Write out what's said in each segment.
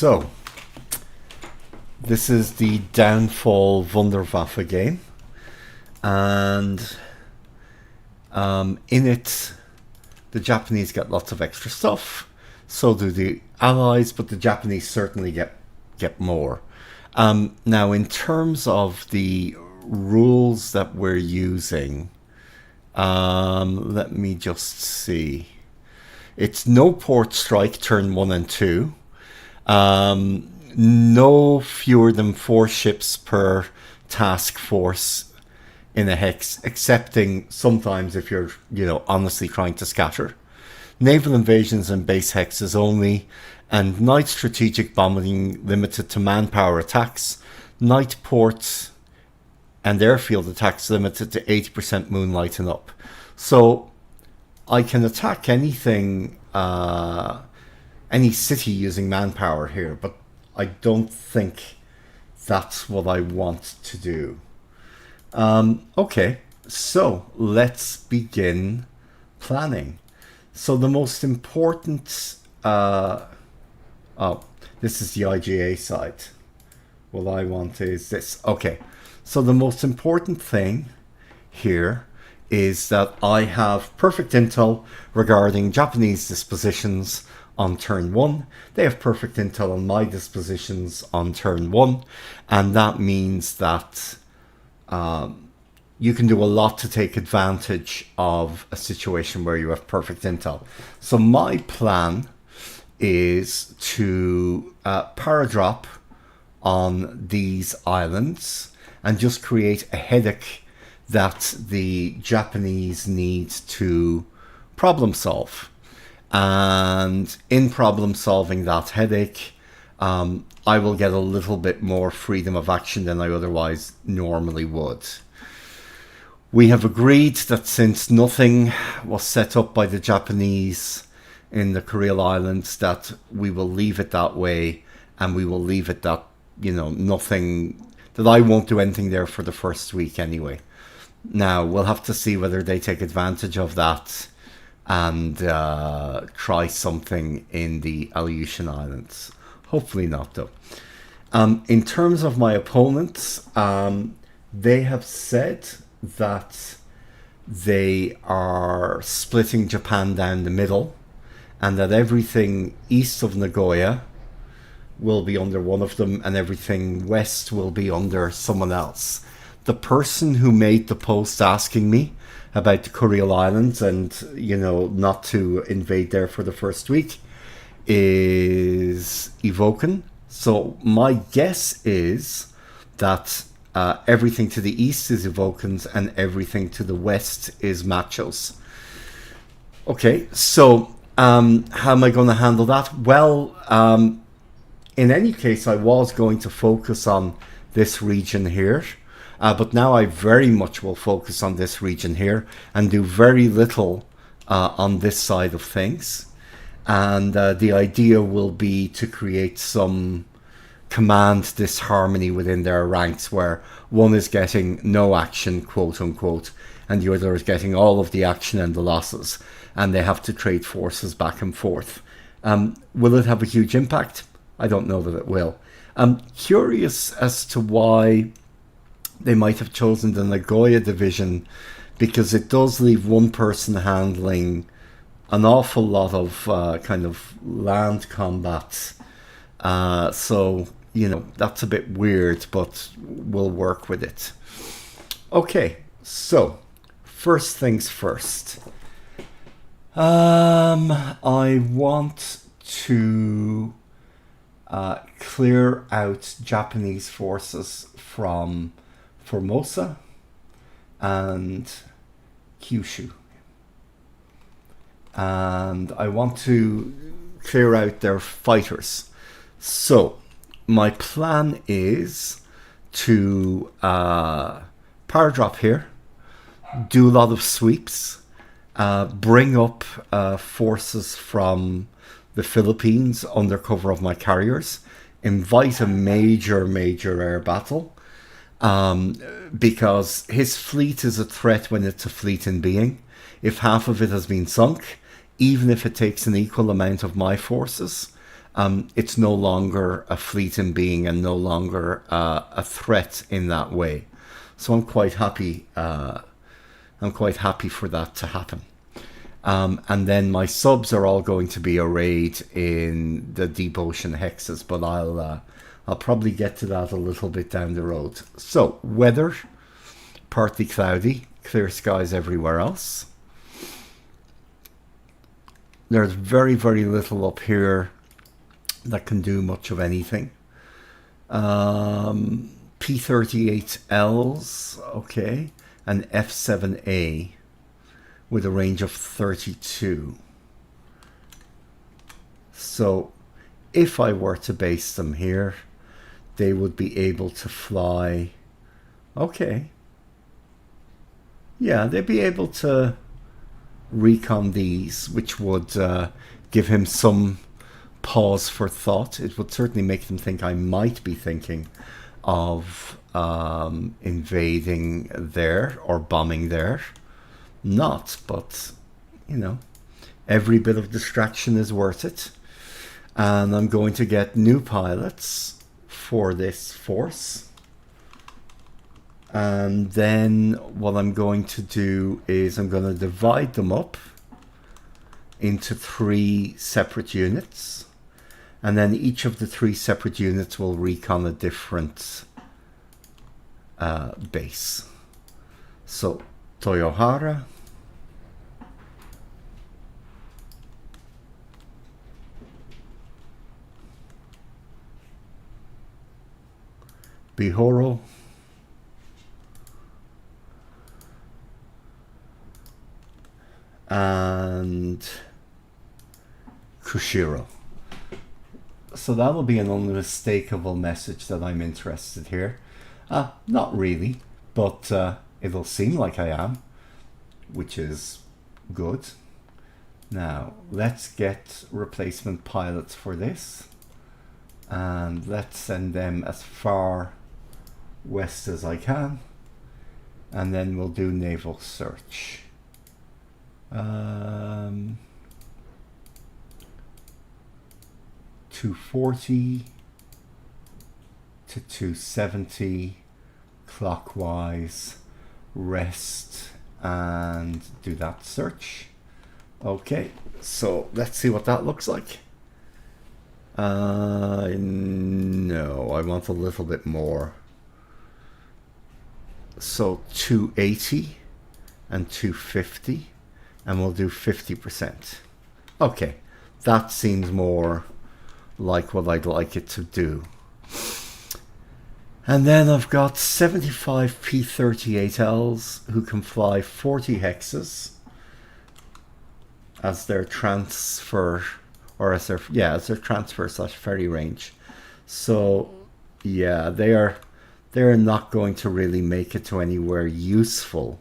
So, this is the Downfall Wunderwaffe game, and in it, the Japanese get lots of extra stuff. So do the Allies, but the Japanese certainly get more. Now, in terms of the rules that we're using, let me just see. It's no port strike turn 1 and 2. No fewer than 4 ships per task force in a hex, excepting sometimes if you're, honestly trying to scatter. Naval invasions and base hexes only, and night strategic bombing limited to manpower attacks. Night ports and airfield attacks limited to 80% moonlight and up. So I can attack anything, any city using manpower here, but I don't think that's what I want to do. Okay, so let's begin planning. So the most important, this is the IGA side. What I want is this. Okay, so the most important thing here is that I have perfect intel regarding Japanese dispositions on turn 1. They have perfect intel on my dispositions on turn 1, and that means that you can do a lot to take advantage of a situation where you have perfect intel. So my plan is to paradrop on these islands and just create a headache that the Japanese need to problem solve. And in problem solving that headache, I will get a little bit more freedom of action than I otherwise normally would. We have agreed that since nothing was set up by the Japanese in the Kuril Islands, that we will leave it that way, and we will leave it that, nothing, that I won't do anything there for the first week anyway. Now, we'll have to see whether they take advantage of that and try something in the Aleutian Islands. Hopefully not, though. In terms of my opponents, they have said that they are splitting Japan down the middle, and that everything east of Nagoya will be under one of them, and everything west will be under someone else. The person who made the post asking me about the Kuril Islands and, not to invade there for the first week is Evoken. So my guess is that everything to the east is Evokens and everything to the west is Machos. Okay, so how am I going to handle that? Well, in any case, I was going to focus on this region here. But now I very much will focus on this region here and do very little on this side of things. And the idea will be to create some command disharmony within their ranks, where one is getting no action, quote unquote, and the other is getting all of the action and the losses. And they have to trade forces back and forth. Will it have a huge impact? I don't know that it will. I'm curious as to why they might have chosen the Nagoya division, because it does leave one person handling an awful lot of kind of land combat. So, that's a bit weird, but we'll work with it. Okay, so first things first. I want to clear out Japanese forces from Formosa and Kyushu, and I want to clear out their fighters. So my plan is to paradrop here, do a lot of sweeps, bring up forces from the Philippines under cover of my carriers, invite a major air battle, because his fleet is a threat when it's a fleet in being. If half of it has been sunk, even if it takes an equal amount of my forces, it's no longer a fleeting being and no longer a threat in that way. So I'm quite happy. I'm quite happy for that to happen. And then my subs are all going to be arrayed in the deep ocean hexes, but I'll probably get to that a little bit down the road. So weather, partly cloudy, clear skies everywhere else. There's very, very little up here that can do much of anything. P38Ls, okay, and F7A with a range of 32. So if I were to base them here, they would be able to fly. Okay. Yeah, they'd be able to recon these, which would give him some pause for thought. It would certainly make them think I might be thinking of invading there or bombing there. Not, but you know, every bit of distraction is worth it. And I'm going to get new pilots for this force. And then what I'm going to do is I'm going to divide them up into 3 separate units. And then each of the 3 separate units will recon a different base. So Toyohara, Bihoro, and Kushiro. So that'll be an unmistakable message that I'm interested here. Not really, but it'll seem like I am, which is good. Now, let's get replacement pilots for this. And let's send them as far west as I can. And then we'll do naval search. 240 to 270 clockwise, rest, and do that search. Okay, so let's see what that looks like. No, I want a little bit more. So 280 and 250, and we'll do 50%. Okay, that seems more like what I'd like it to do. And then I've got 75 P38Ls who can fly 40 hexes as their transfer, or as their transfer / ferry range. So yeah, they're not going to really make it to anywhere useful.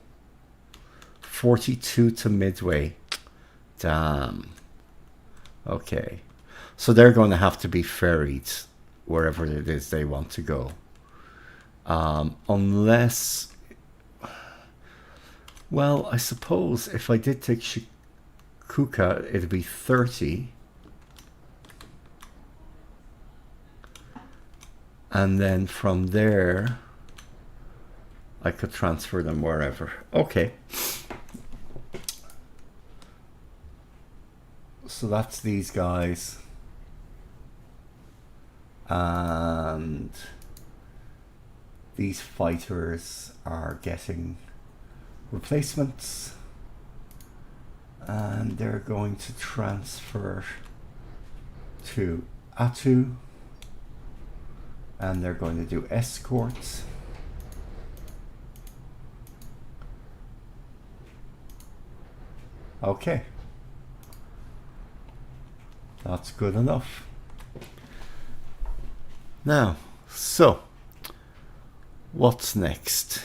42 to Midway. Damn. Okay. So they're going to have to be ferried wherever it is they want to go. Unless, well, I suppose if I did take Shikuka, it'd be 30. And then from there, I could transfer them wherever. Okay. So that's these guys. And these fighters are getting replacements. And they're going to transfer to Atu. And they're going to do escorts. Okay. That's good enough. Now, so what's next?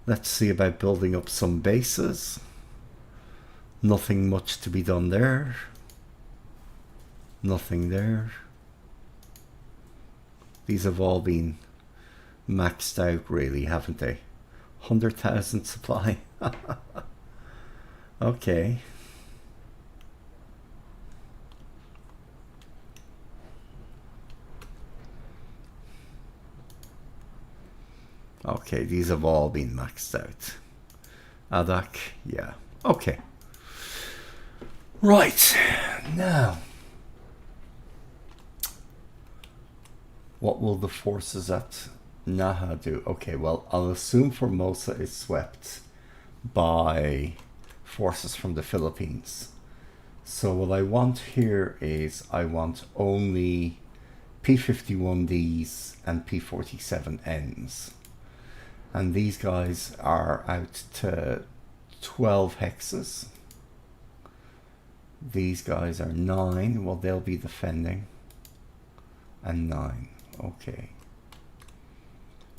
Let's see about building up some bases. Nothing much to be done there. Nothing there. These have all been maxed out, really, haven't they? 100,000 supply. Okay. Okay, these have all been maxed out. Adak, yeah. Okay. Right. Now, what will the forces at Naha do? Okay, well, I'll assume Formosa is swept by forces from the Philippines. So what I want here is I want only P-51Ds and P-47Ns. And these guys are out to 12 hexes. These guys are 9. Well, they'll be defending. And 9. Okay.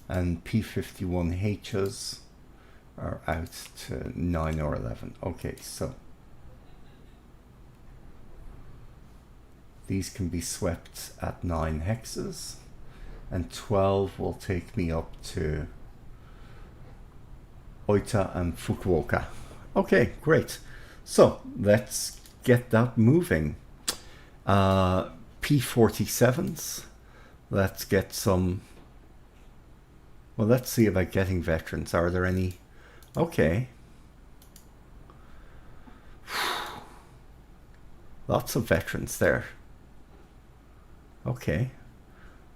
And P-51Hs are out to 9 or 11. Okay, so these can be swept at 9 hexes. And 12 will take me up to Oita and Fukuoka. Okay, great. So let's get that moving. P-47s. Let's get some. Well, let's see about getting veterans. Are there any? Okay. Lots of veterans there. Okay.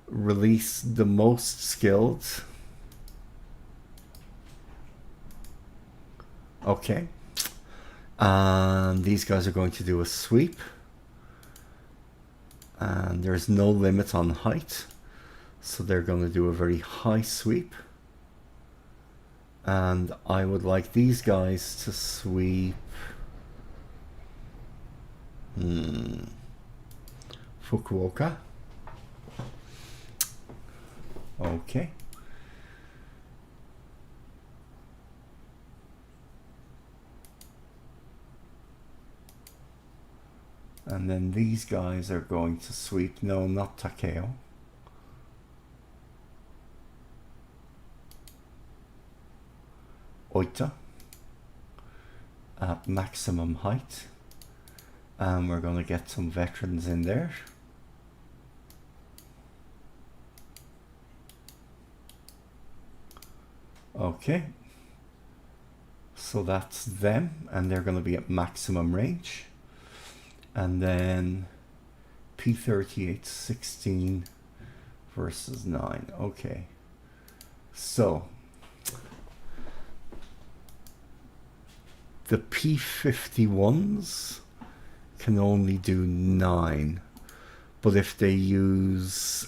Release the most skilled. Okay. And these guys are going to do a sweep. And there's no limit on height. So they're going to do a very high sweep. And I would like these guys to sweep Fukuoka. Okay. And then these guys are going to sweep, no, not Takeo. Oita at maximum height. And we're going to get some veterans in there. Okay. So that's them, and they're going to be at maximum range. And then P-38 16 versus 9. Okay. So the P-51s can only do 9. But if they use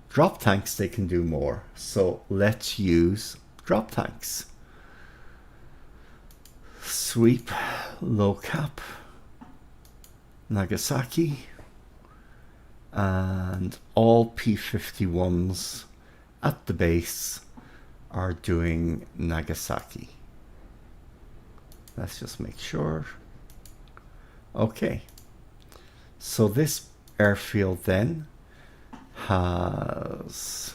drop tanks, they can do more. So let's use drop tanks. Sweep, low cap, Nagasaki, and all P-51s at the base are doing Nagasaki. Let's just make sure. Okay, so this airfield then has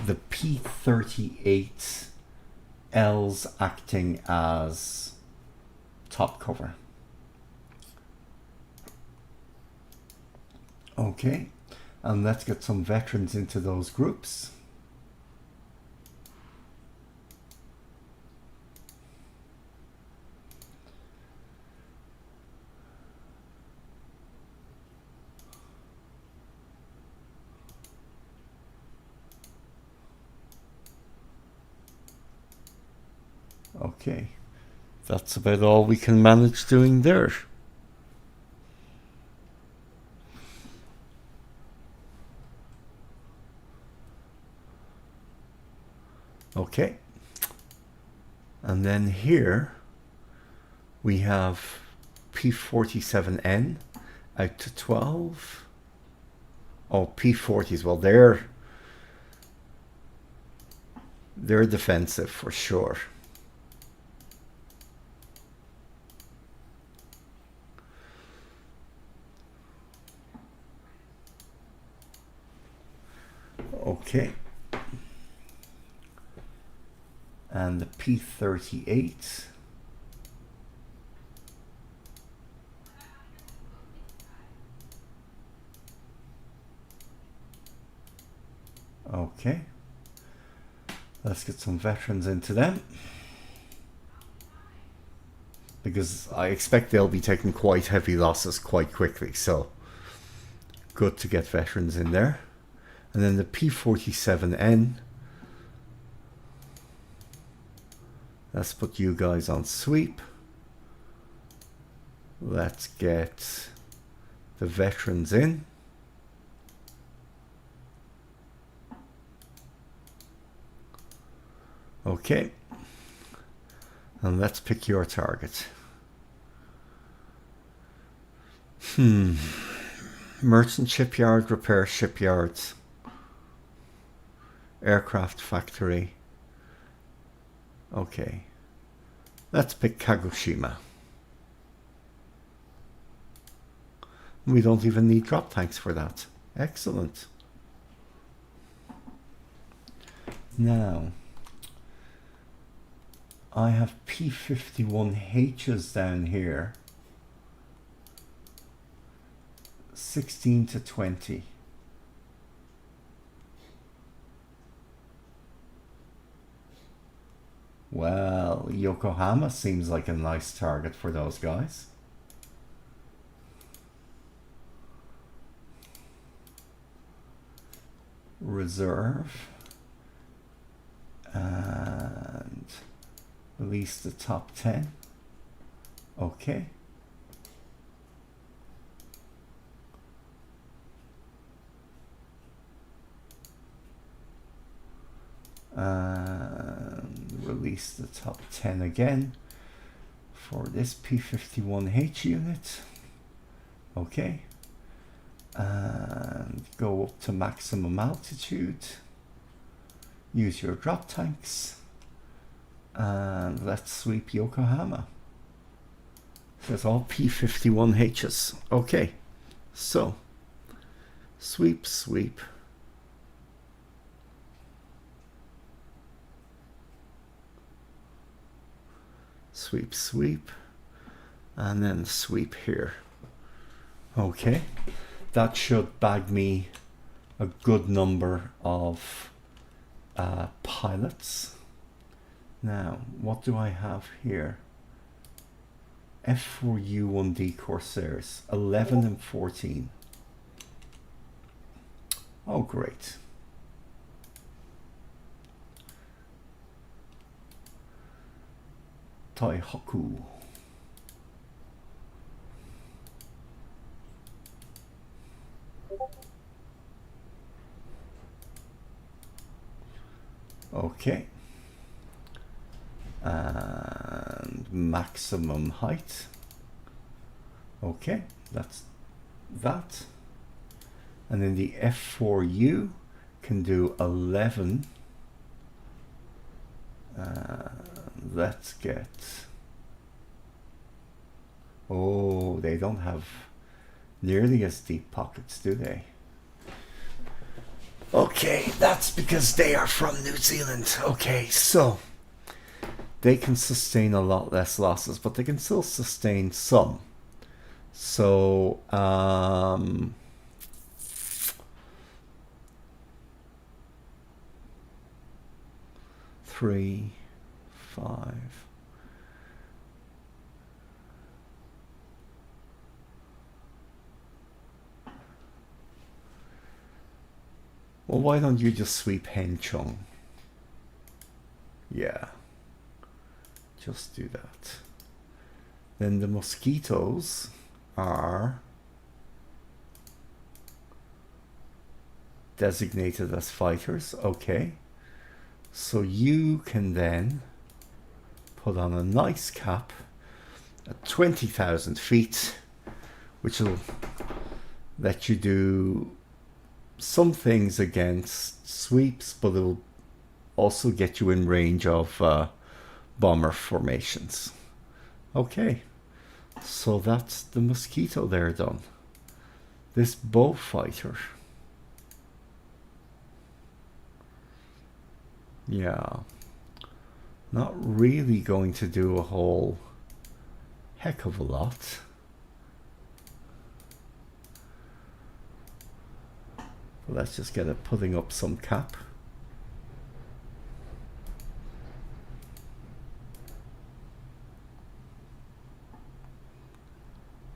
the P-38Ls acting as top cover. Okay, and let's get some veterans into those groups. Okay, that's about all we can manage doing there. Okay, and then here we have P-47N out to 12. Oh, P-40s, well they're defensive for sure. Okay, and the P-38 Okay. Let's get some veterans into them, because I expect they'll be taking quite heavy losses quite quickly, so good to get veterans in there. And then the P-47N, let's put you guys on sweep. Let's get the veterans in. Okay, and let's pick your target. Merchant shipyard, repair shipyards, aircraft factory. Okay, let's pick Kagoshima. We don't even need drop tanks for that. Excellent. Now, I have P-51Hs down here. 16 to 20. Well, Yokohama seems like a nice target for those guys. Reserve. And release the top 10. Okay. And release the top 10 again for this P-51H unit. Okay. And go up to maximum altitude. Use your drop tanks. And let's sweep Yokohama. So it's all P-51Hs. Okay. So, sweep, sweep. Sweep, sweep, and then sweep here. Okay, that should bag me a good number of pilots. Now, what do I have here? F4U1D Corsairs, 11 and 14. Oh, great. Taihoku. Okay. And maximum height. Okay, that's that. And then the F4U can do 11. Let's get... Oh, they don't have nearly as deep pockets, do they? Okay, that's because they are from New Zealand. Okay, so they can sustain a lot less losses, but they can still sustain some. So, 3, 5. Well, why don't you just sweep Henchong? Yeah, just do that. Then the mosquitoes are designated as fighters. Okay, so you can then put on a nice cap at 20,000 feet, which will let you do some things against sweeps, but it will also get you in range of bomber formations. Okay, so that's the mosquito there done. This bow fighter, yeah, not really going to do a whole heck of a lot. Let's just get it putting up some cap.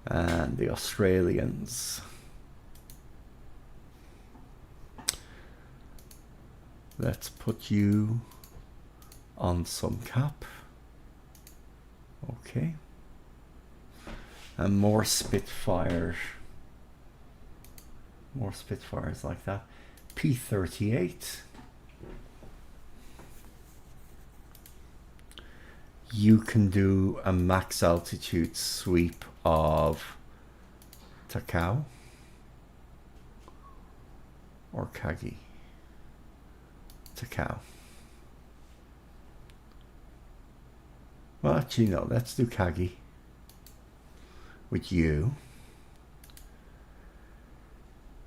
And the Australians. Let's put you on some cap. Okay. And more Spitfires. More Spitfires like that. P-38. You can do a max altitude sweep of Takao or Kagi. Takao. Well, actually, no, let's do Kagi with you.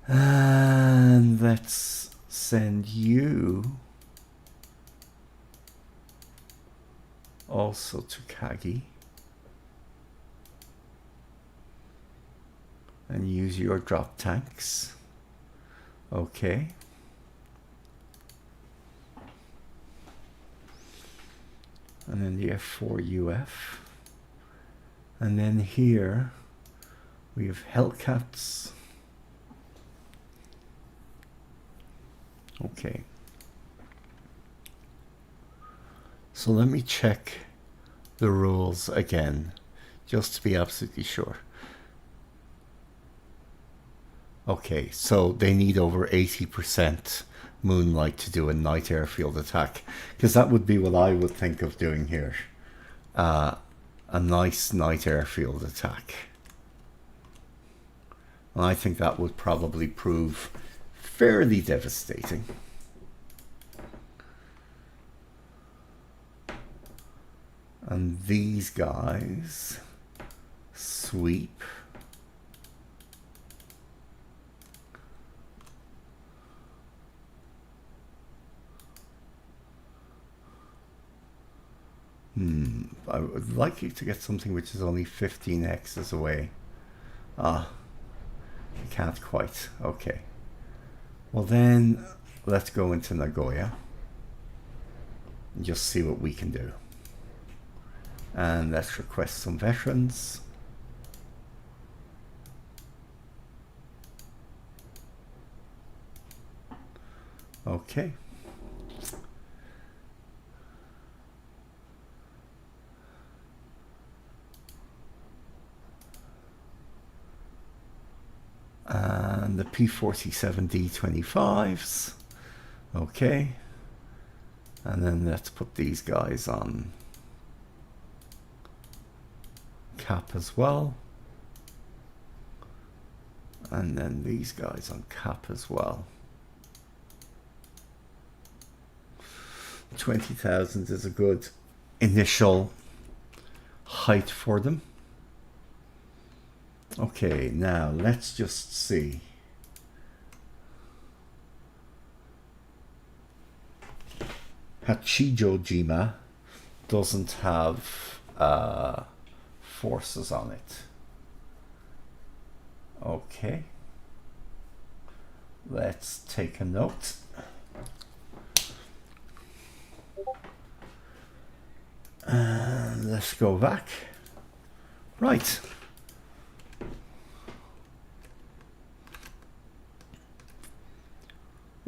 And let's send you also to Kagi. And use your drop tanks. Okay. And then the F4UF. And then here we have Hellcats. Okay. So let me check the rules again, just to be absolutely sure. Okay, so they need over 80% moonlight to do a night airfield attack, because that would be what I would think of doing here. A nice night airfield attack. And I think that would probably prove fairly devastating. And these guys sweep. I would like you to get something which is only 15 hexes away. Ah, you can't quite. Okay. Well then, let's go into Nagoya and just see what we can do. And let's request some veterans. Okay. And the P47D25s. Okay. And then let's put these guys on cap as well. And then these guys on cap as well. 20,000 is a good initial height for them. Okay, now let's just see. Hachijojima doesn't have forces on it. Okay. Let's take a note. And let's go back. Right.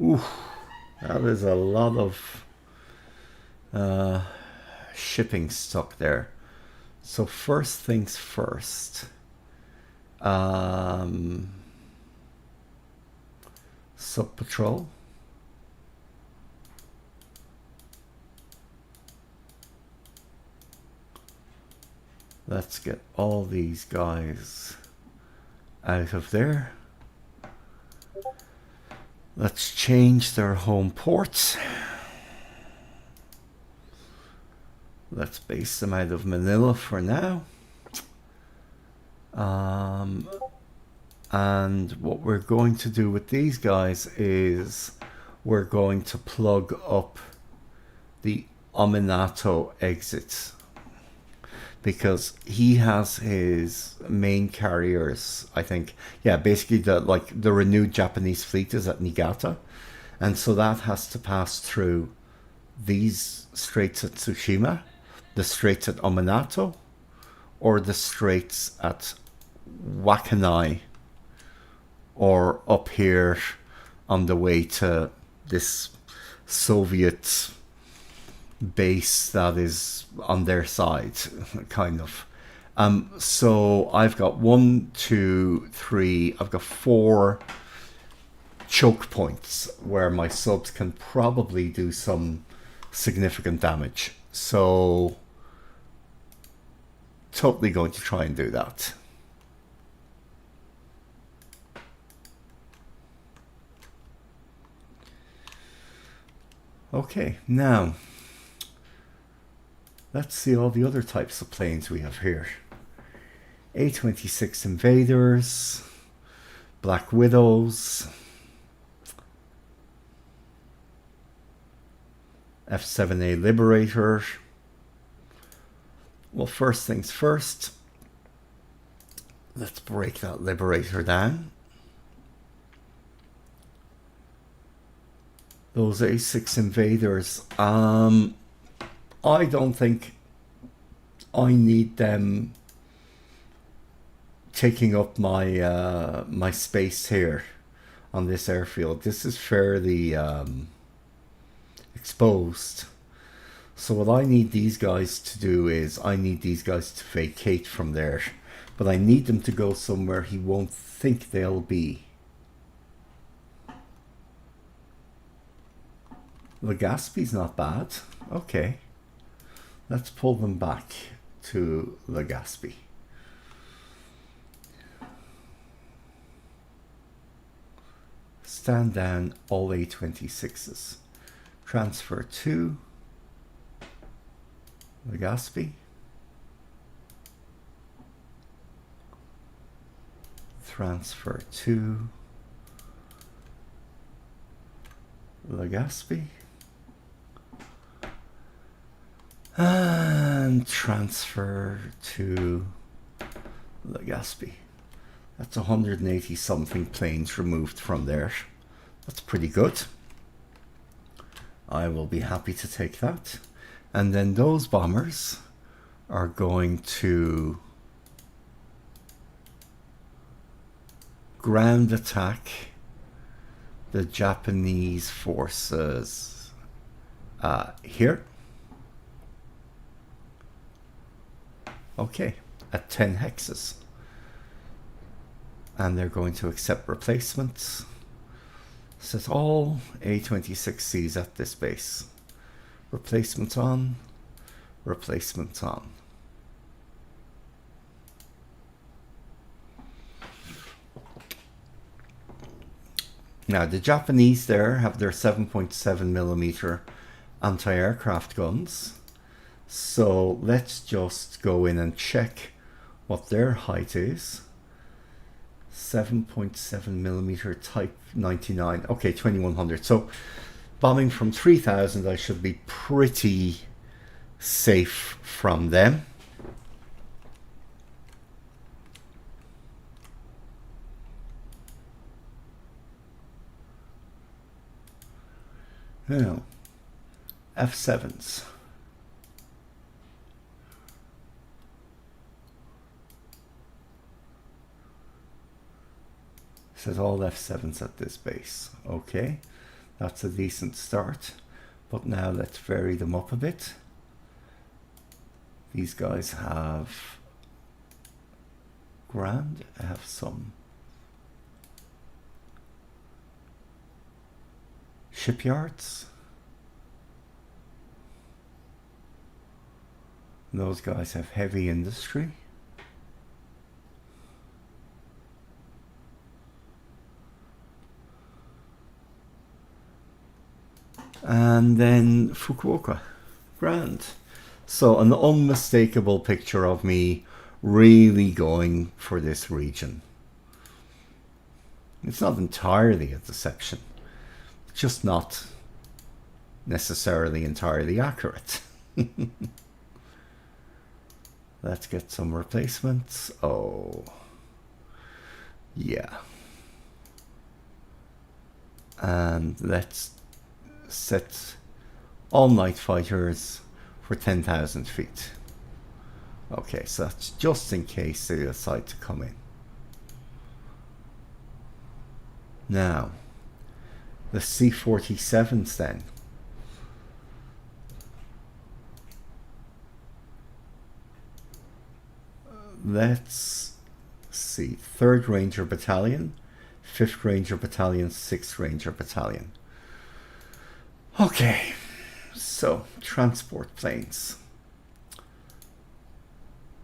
Ooh, that is a lot of shipping stuck there. So first things first. Sub-patrol. Let's get all these guys out of there. Let's change their home ports. Let's base them out of Manila for now. And what we're going to do with these guys is we're going to plug up the Ominato exits. because he has his main carriers, I think. Yeah, basically the renewed Japanese fleet is at Niigata, and so that has to pass through these straits at Tsushima, the straits at Ominato, or the straits at Wakanai, or up here on the way to this Soviet base that is on their side, kind of. So I've got 1, 2, 3, I've got 4 choke points where my subs can probably do some significant damage. So totally going to try and do that. Okay, now let's see all the other types of planes we have here. A-26 Invaders, Black Widows, F-7A Liberator. Well, first things first, let's break that Liberator down. Those A6 Invaders, I don't think I need them taking up my my space here on this airfield. This is fairly exposed. So what I need these guys to do is I need these guys to vacate from there, but I need them to go somewhere he won't think they'll be. Legazpi's not bad. Okay, let's pull them back to Legazpi. Stand down all A-26s. Transfer to Legazpi. Transfer to Legazpi. And transfer to Legazpi. That's 180 something planes removed from there. That's pretty good. I will be happy to take that. And then those bombers are going to ground attack the Japanese forces here. Okay, at 10 hexes. And they're going to accept replacements. Set all A-26Cs at this base. Replacements on, replacements on. Now the Japanese there have their 7.7mm anti-aircraft guns. So let's just go in and check what their height is. 7.7mm Type 99. Okay, 2100. So bombing from 3000, I should be pretty safe from them. Now, F7s. Says all F7s at this base. Okay, that's a decent start. But now let's vary them up a bit. These guys have Grand, have some shipyards. Those guys have heavy industry. And then Fukuoka, grand. So an unmistakable picture of me really going for this region. It's not entirely a deception, it's just not necessarily entirely accurate. Let's get some replacements. Oh, yeah. And let's set all night fighters for 10,000 feet. Okay, so that's just in case they decide to come in. Now, the C-47s then. Let's see, 3rd Ranger Battalion, 5th Ranger Battalion, 6th Ranger Battalion. Okay, so transport planes.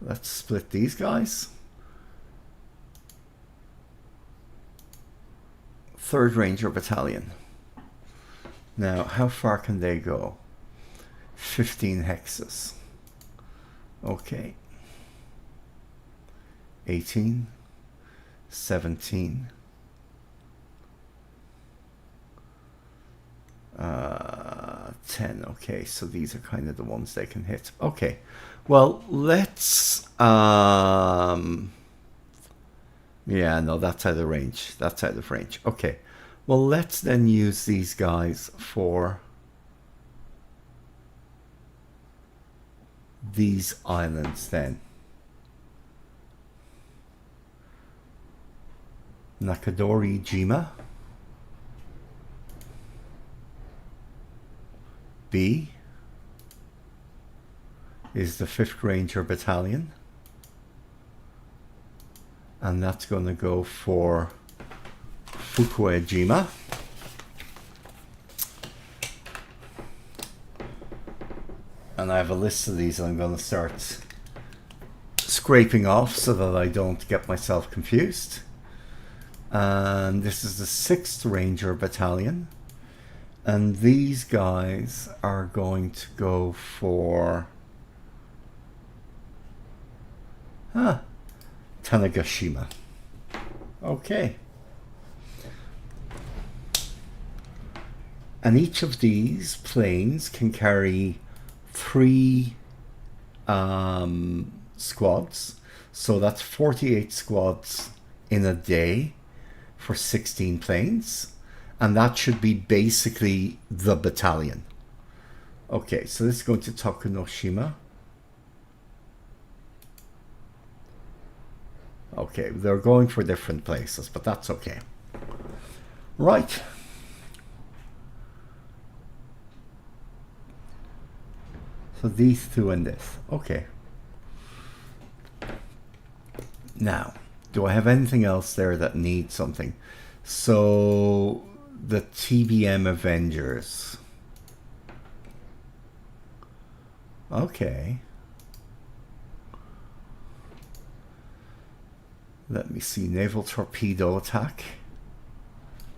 Let's split these guys. 3rd Ranger Battalion. Now, how far can they go? 15 hexes. Okay. 18, 17, 10. Okay, so these are kind of the ones they can hit. Okay, well, let's yeah, no, that's out of range. That's out of range. Okay, well, let's then use these guys for these islands then. Nakadori Jima. B is the 5th Ranger Battalion. And that's going to go for Fukuejima. And I have a list of these I'm going to start scraping off so that I don't get myself confused. And this is the 6th Ranger Battalion. And these guys are going to go for Tanegashima. Okay. And each of these planes can carry 3 squads. So that's 48 squads in a day for 16 planes. And that should be basically the battalion. Okay, so this is going to Tokunoshima. Okay, they're going for different places, but that's okay. Right. So these two and this. Okay. Now, do I have anything else there that needs something? So the TBM Avengers. Okay. Let me see. Naval torpedo attack.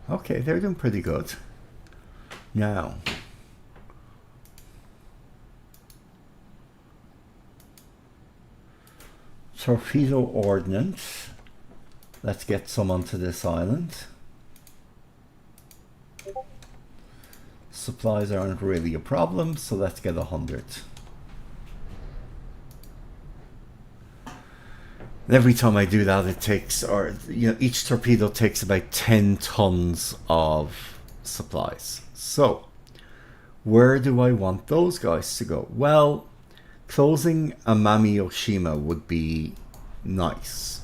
Okay, they're doing pretty good. Now, torpedo ordnance. Let's get some onto this island. Supplies aren't really a problem, so let's get 100. And every time I do that, it takes, or you know, each torpedo takes about 10 tons of supplies. So, where do I want those guys to go? Well, closing Amami-Oshima would be nice.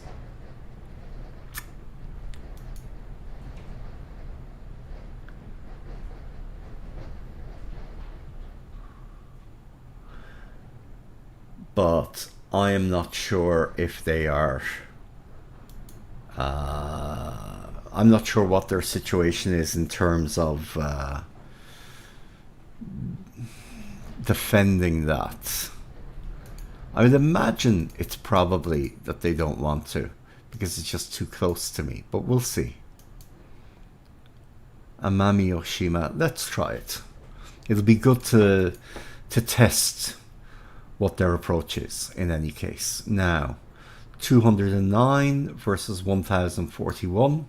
But I am not sure if they are. I'm not sure what their situation is in terms of defending that. I would imagine it's probably that they don't want to, because it's just too close to me, but we'll see. Amami-Oshima, let's try it. It'll be good to test what their approach is in any case. Now, 209 versus 1041.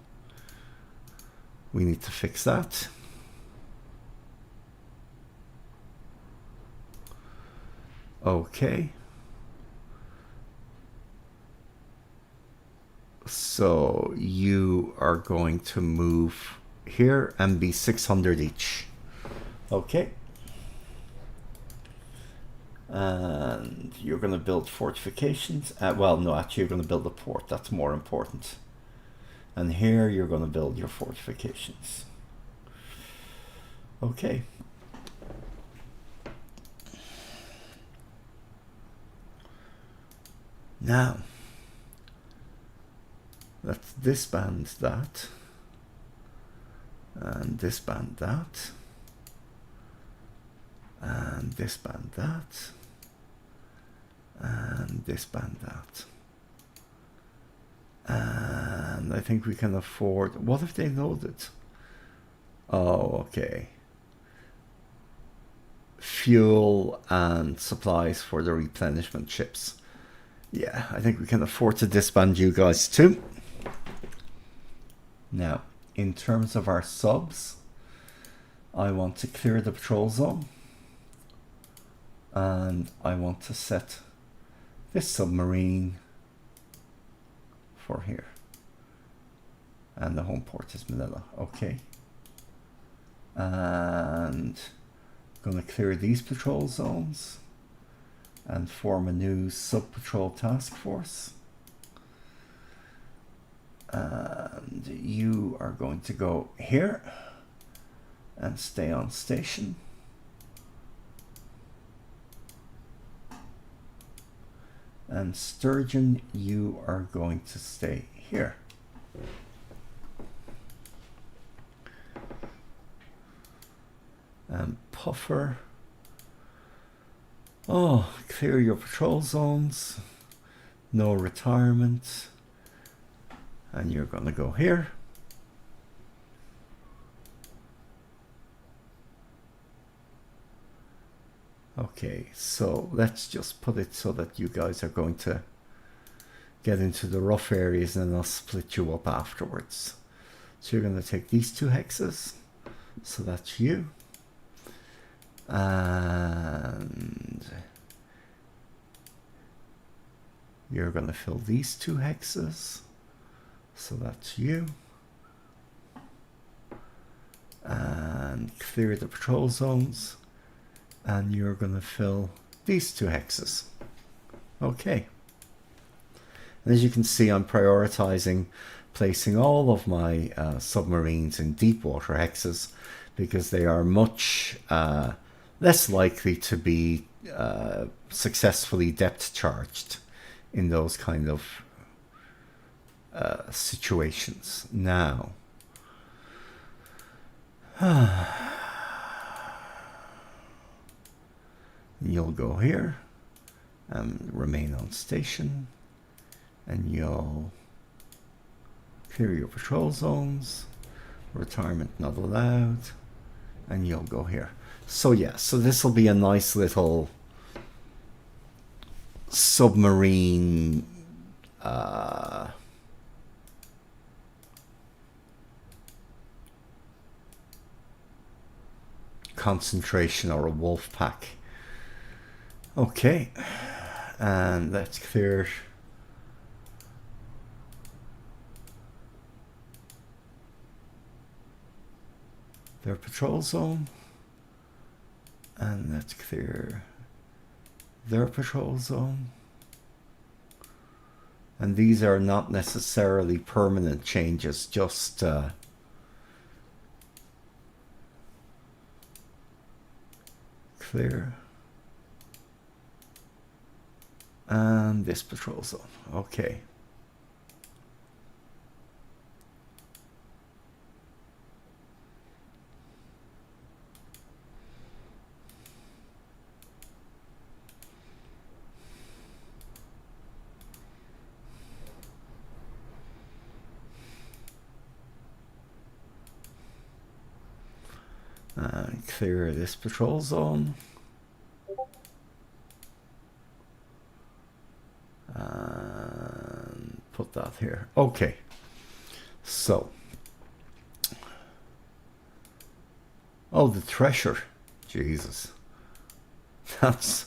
We need to fix that. Okay. So you are going to move here and be 600 each. Okay. And you're going to build fortifications. Well, no, actually you're going to build a port. That's more important. And here you're going to build your fortifications. Okay. Now, let's disband that. And disband that. And disband that. And disband that. And I think we can afford... What if they loaded? Oh, okay. Fuel and supplies for the replenishment ships. Yeah, I think we can afford to disband you guys too. Now, in terms of our subs, I want to clear the patrol zone. And I want to set this submarine for here. And the home port is Manila. Okay. And I'm going to clear these patrol zones and form a new sub-patrol task force. And you are going to go here and stay on station. And Sturgeon, you are going to stay here. And Puffer, oh, clear your patrol zones, no retirement, and you're going to go here. Okay, so let's just put it so that you guys are going to get into the rough areas and then I'll split you up afterwards. So you're going to take these two hexes, so that's you. And you're going to fill these two hexes, so that's you. And clear the patrol zones. And you're going to fill these two hexes. Okay. And as you can see, I'm prioritizing placing all of my submarines in deep water hexes because they are much less likely to be successfully depth charged in those kind of situations. Now, you'll go here and remain on station, and you'll clear your patrol zones, retirement not allowed, and you'll go here. So yeah, so this will be a nice little submarine concentration, or a wolf pack. Okay, and let's clear their patrol zone, and let's clear their patrol zone. And these are not necessarily permanent changes, just clear. And this patrol zone. Okay. And clear this patrol zone. And put that here. Okay. So. Oh, the treasure. Jesus. That's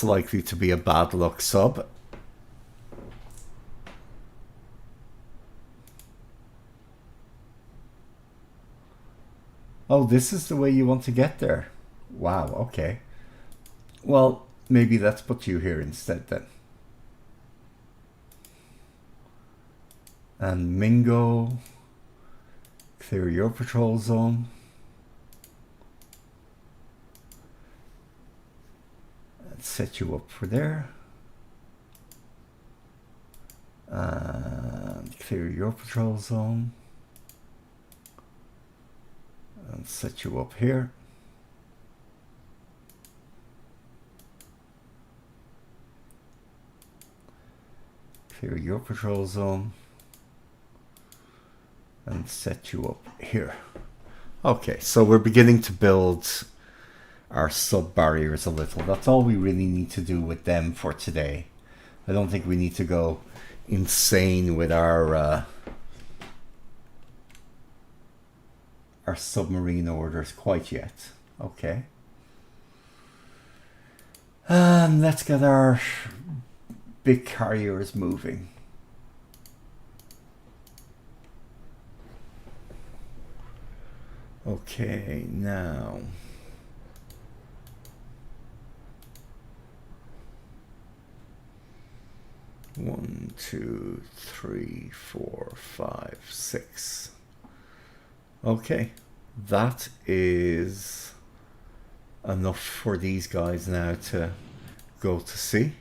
likely to be a bad luck sub. Oh, this is the way you want to get there. Wow, okay. Well, maybe let's put you here instead then. And Mingo, clear your patrol zone. Let's set you up for there. And clear your patrol zone. And set you up here. Clear your patrol zone. And set you up here. Okay, so we're beginning to build our sub barriers a little. That's all we really need to do with them for today. I don't think we need to go insane with our submarine orders quite yet. Okay. And let's get our big carriers moving. Okay, now. One, two, three, four, five, six. Okay, that is enough for these guys now to go to sea.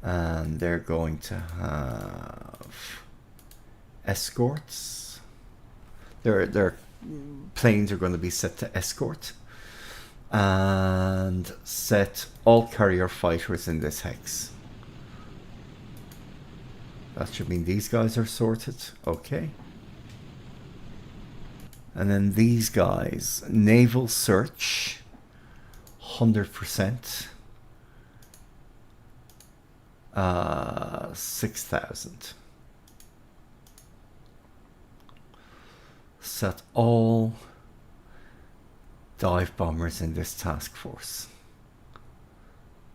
And they're going to have escorts. Their planes are going to be set to escort. And set all carrier fighters in this hex. That should mean these guys are sorted. Okay. And then these guys, naval search, 100%. 6,000. Set all dive bombers in this task force.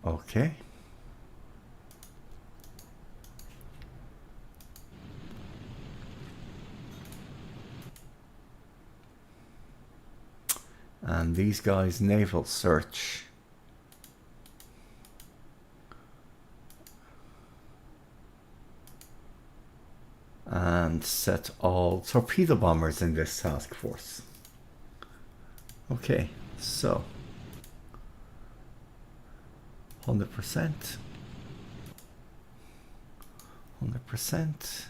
Okay. And these guys, naval search. And set all torpedo bombers in this task force. Okay, so 100%. 100%.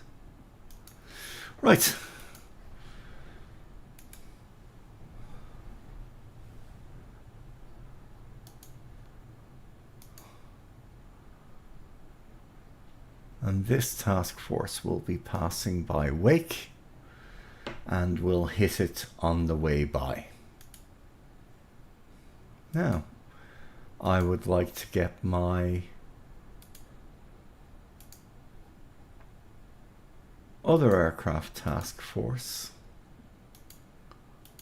Right. And this task force will be passing by Wake and will hit it on the way by. Now, I would like to get my other aircraft task force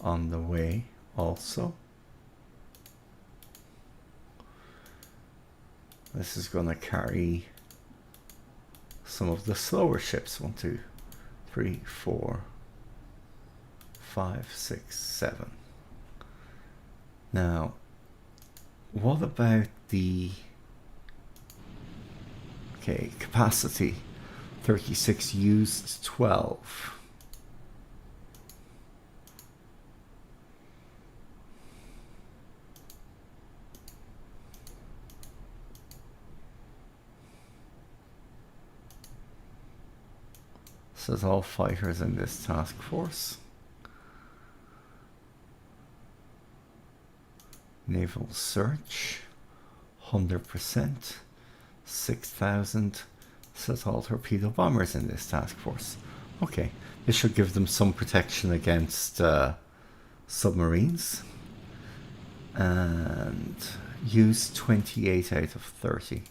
on the way also. This is going to carry some of the slower ships. 1, 2, 3, 4, 5, 6, 7. Now, what about the capacity? 36 used 12. Says all fighters in this task force. Naval search, 100%, 6,000. Says all torpedo bombers in this task force. Okay, this should give them some protection against submarines. And use 28 out of 30.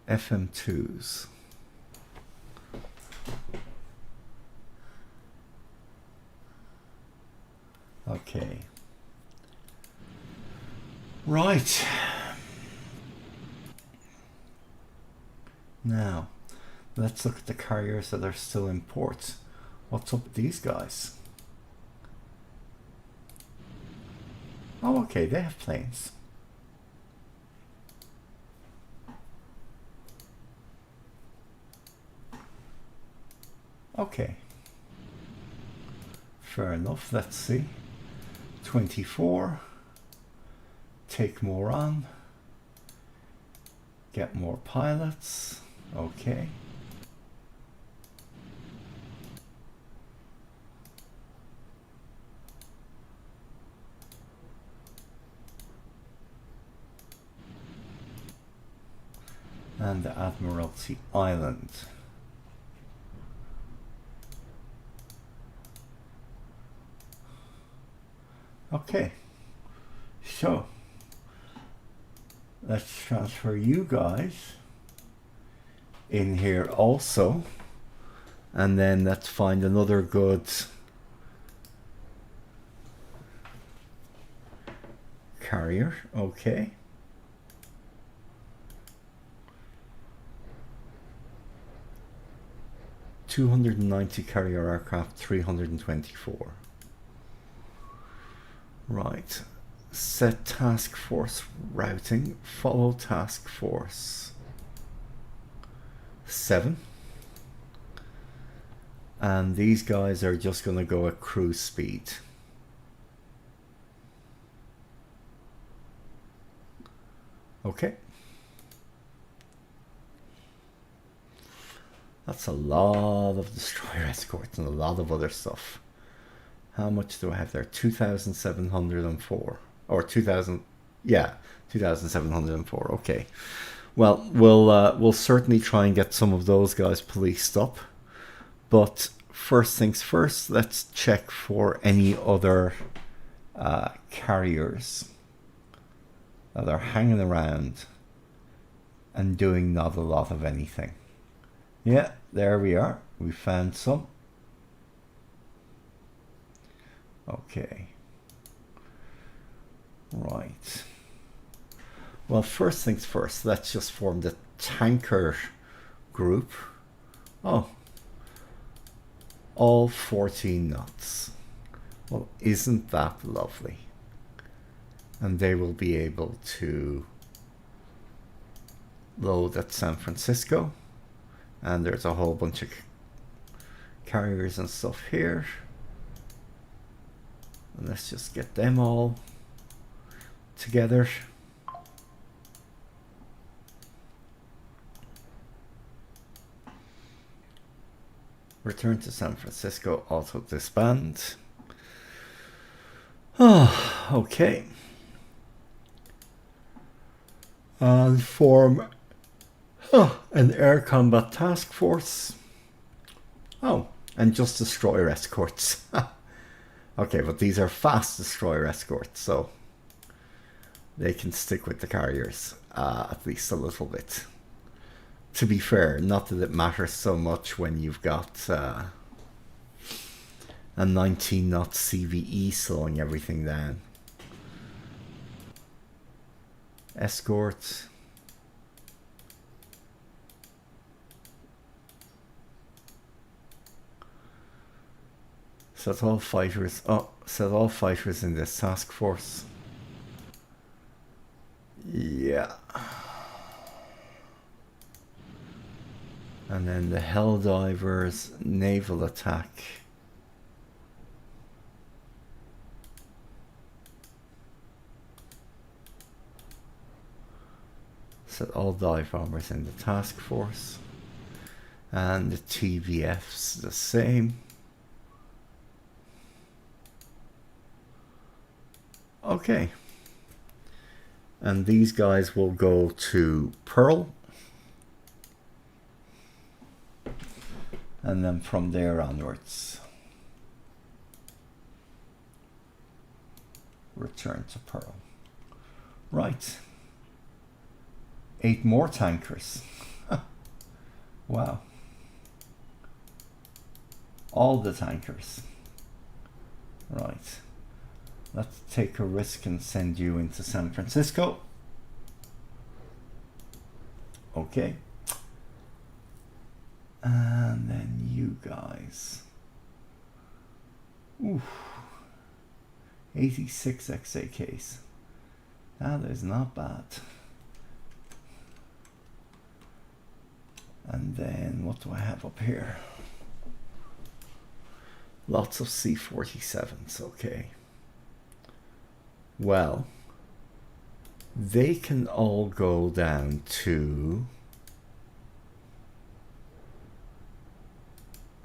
FM2s. Okay. Right. Now, Let's look at the carriers that are still in port. What's up with these guys? Oh, okay, they have planes. Okay. Fair enough, let's see. 24. Take more on. Get more pilots. Okay. And the Admiralty Island. Okay, so let's transfer you guys in here also, and then let's find another good carrier. Okay. $290 carrier aircraft, 324. Right. Set task force routing. Follow task force 7. And these guys are just going to go at cruise speed. Okay. That's a lot of destroyer escorts and a lot of other stuff. How much do I have there? 2,704 or 2,000? Yeah, 2,704. Okay. Well, we'll certainly try and get some of those guys policed up. But first things first, let's check for any other carriers that are hanging around and doing not a lot of anything. Yeah, there we are. We found some. Okay. Right. Well, first things first, let's just form the tanker group. Oh, all 14 knots. Well, isn't that lovely? And they will be able to load at San Francisco. And there's a whole bunch of carriers and stuff here. And let's just get them all together. Return to San Francisco, auto disband. Oh, okay. And form an air combat task force. Oh, and just destroyer escorts. Okay, but these are fast destroyer escorts, so they can stick with the carriers at least a little bit. To be fair, not that it matters so much when you've got a 19 knot CVE slowing everything down. Escort. Set all fighters. Oh, set all fighters in this task force. Yeah. And then the Helldivers naval attack. Set all dive bombers in the task force. And the TVF's the same. Okay. And these guys will go to Pearl. And then from there onwards, return to Pearl. Right. 8 more tankers. Wow. All the tankers. Right. Let's take a risk and send you into San Francisco. Okay. And then you guys. Oof. 86 XAKs. That is not bad. And then what do I have up here? Lots of C-47s, okay. Well, they can all go down to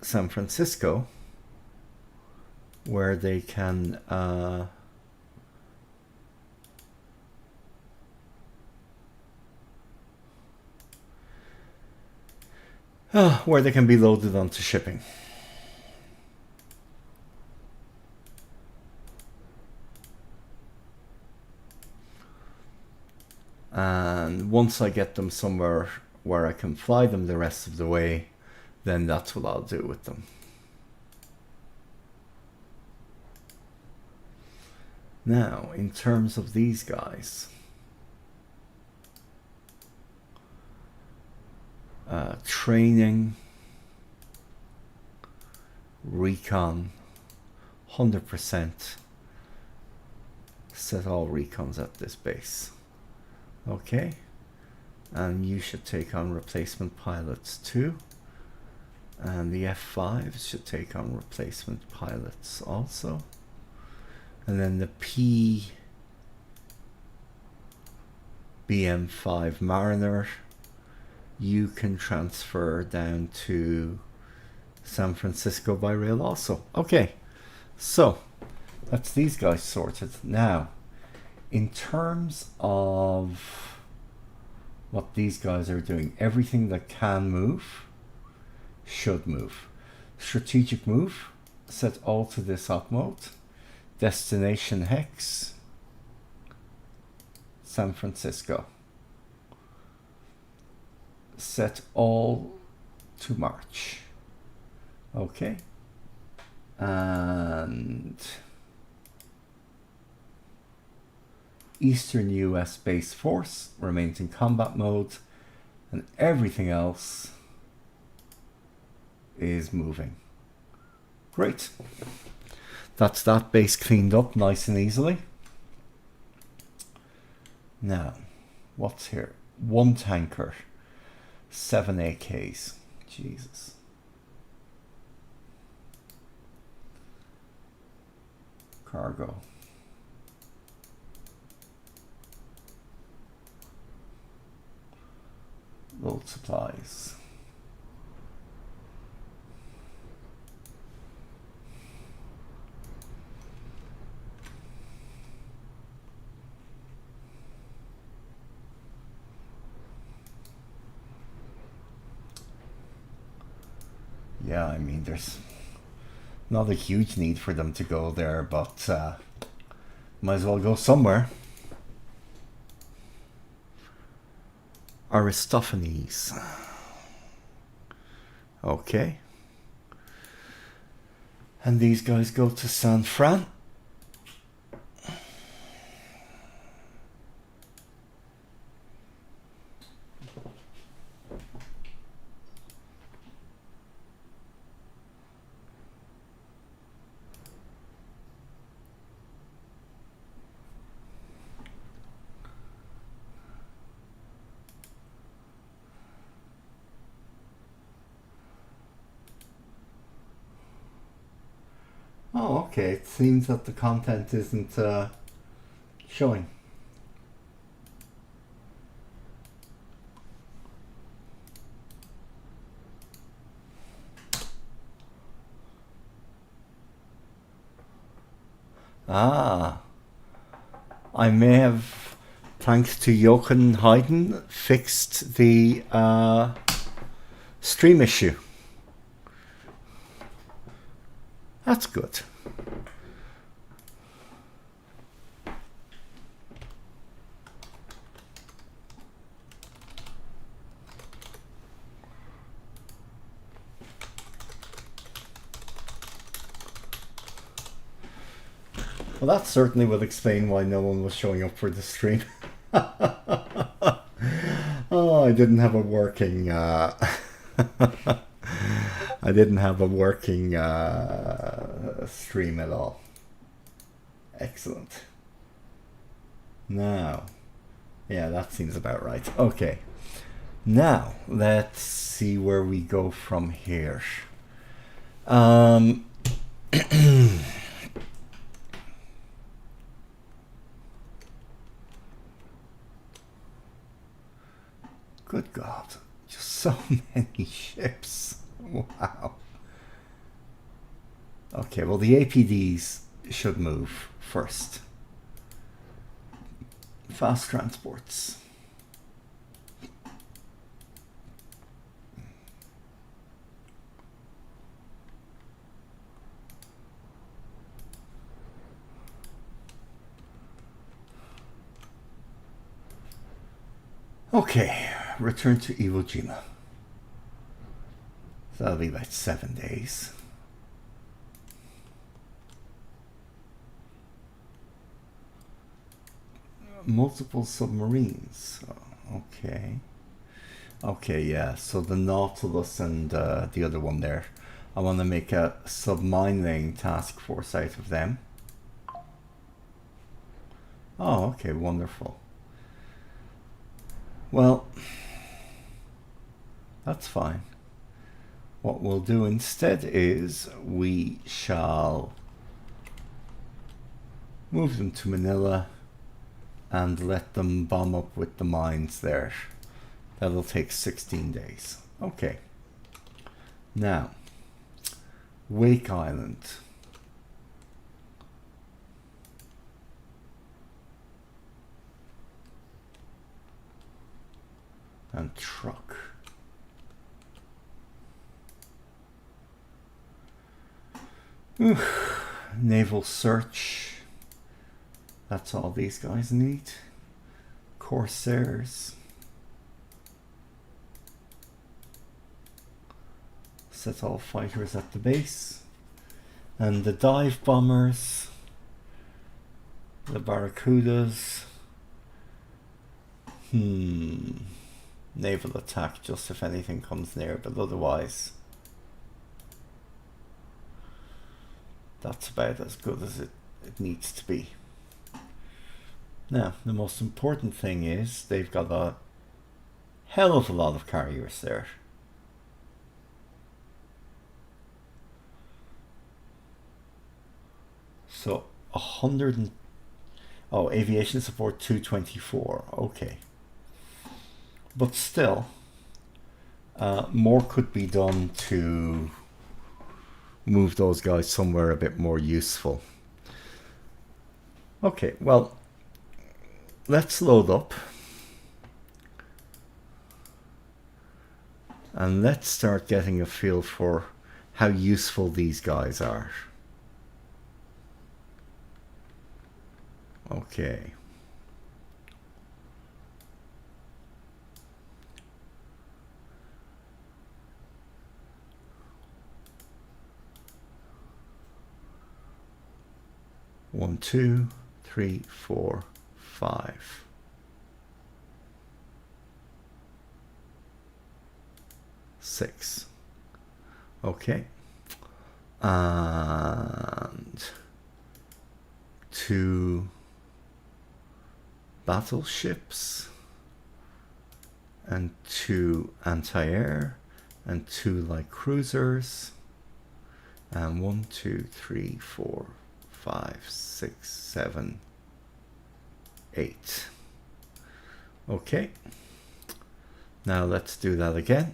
San Francisco, where they can where they can be loaded onto shipping. And once I get them somewhere where I can fly them the rest of the way, then that's what I'll do with them. Now, in terms of these guys, training, recon, 100%. Set all recons at this base. Okay, and you should take on replacement pilots too. And the F5s should take on replacement pilots also. And then the BM5 Mariner, you can transfer down to San Francisco by rail also. Okay, so that's these guys sorted. Now, in terms of what these guys are doing, everything that can move should move. Strategic move, set all to this op mode. Destination hex, San Francisco. Set all to March. Okay. And Eastern US Base Force remains in combat mode, and everything else is moving. Great. That's that base cleaned up nice and easily. Now, what's here? 1 tanker, 7 AKs. Jesus. Cargo. Load supplies. Yeah, I mean, there's not a huge need for them to go there, but might as well go somewhere. Aristophanes. Okay. And these guys go to San Fran. Oh, okay. It seems that the content isn't showing. Ah, I may have, thanks to Jochen Hayden, fixed the stream issue. That's good. Well, that certainly would explain why no one was showing up for the stream. Oh, I didn't have a working I didn't have a working stream at all. Excellent. Now, yeah, that seems about right. Okay. Now, let's see where we go from here. Good God, just so many ships. Wow. Okay, well, the APDs should move first. Fast transports. Okay, return to Iwo Jima. So that'll be about 7 days. Multiple submarines. Okay. Okay, yeah. So the Nautilus and the other one there. I want to make a submining task force out of them. Oh, okay, wonderful. Well, that's fine. What we'll do instead is we shall move them to Manila and let them bomb up with the mines there. That'll take 16 days. Okay. Now, Wake Island. And Truck. Naval search. That's all these guys need. Corsairs. Set all fighters at the base. And the dive bombers. The Barracudas. Naval attack just if anything comes near, but otherwise that's about as good as it needs to be. Now, the most important thing is they've got a hell of a lot of carriers there. So 100 and aviation support 224. Okay. But still, more could be done to move those guys somewhere a bit more useful. Okay, well, let's load up. And let's start getting a feel for how useful these guys are. Okay. One, 2, 3, 4, 5. Six. Okay. And 2 battleships and 2 anti-air and 2 light cruisers and 1, 2, 3, 4, 5, 6, 7, 8. Okay. Now let's do that again.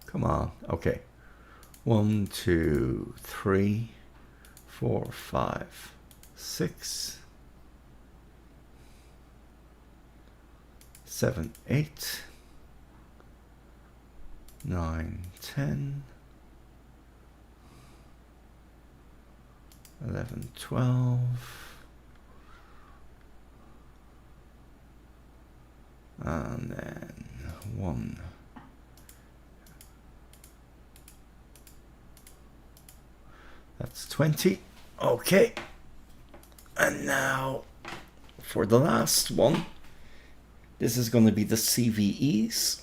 Come on. Okay. 1, 2, 3, 4, 5, 6, 7, 8, 9, 10, 11, 12, and then 1. That's 20. Okay. And now for the last one, this is going to be the CVEs.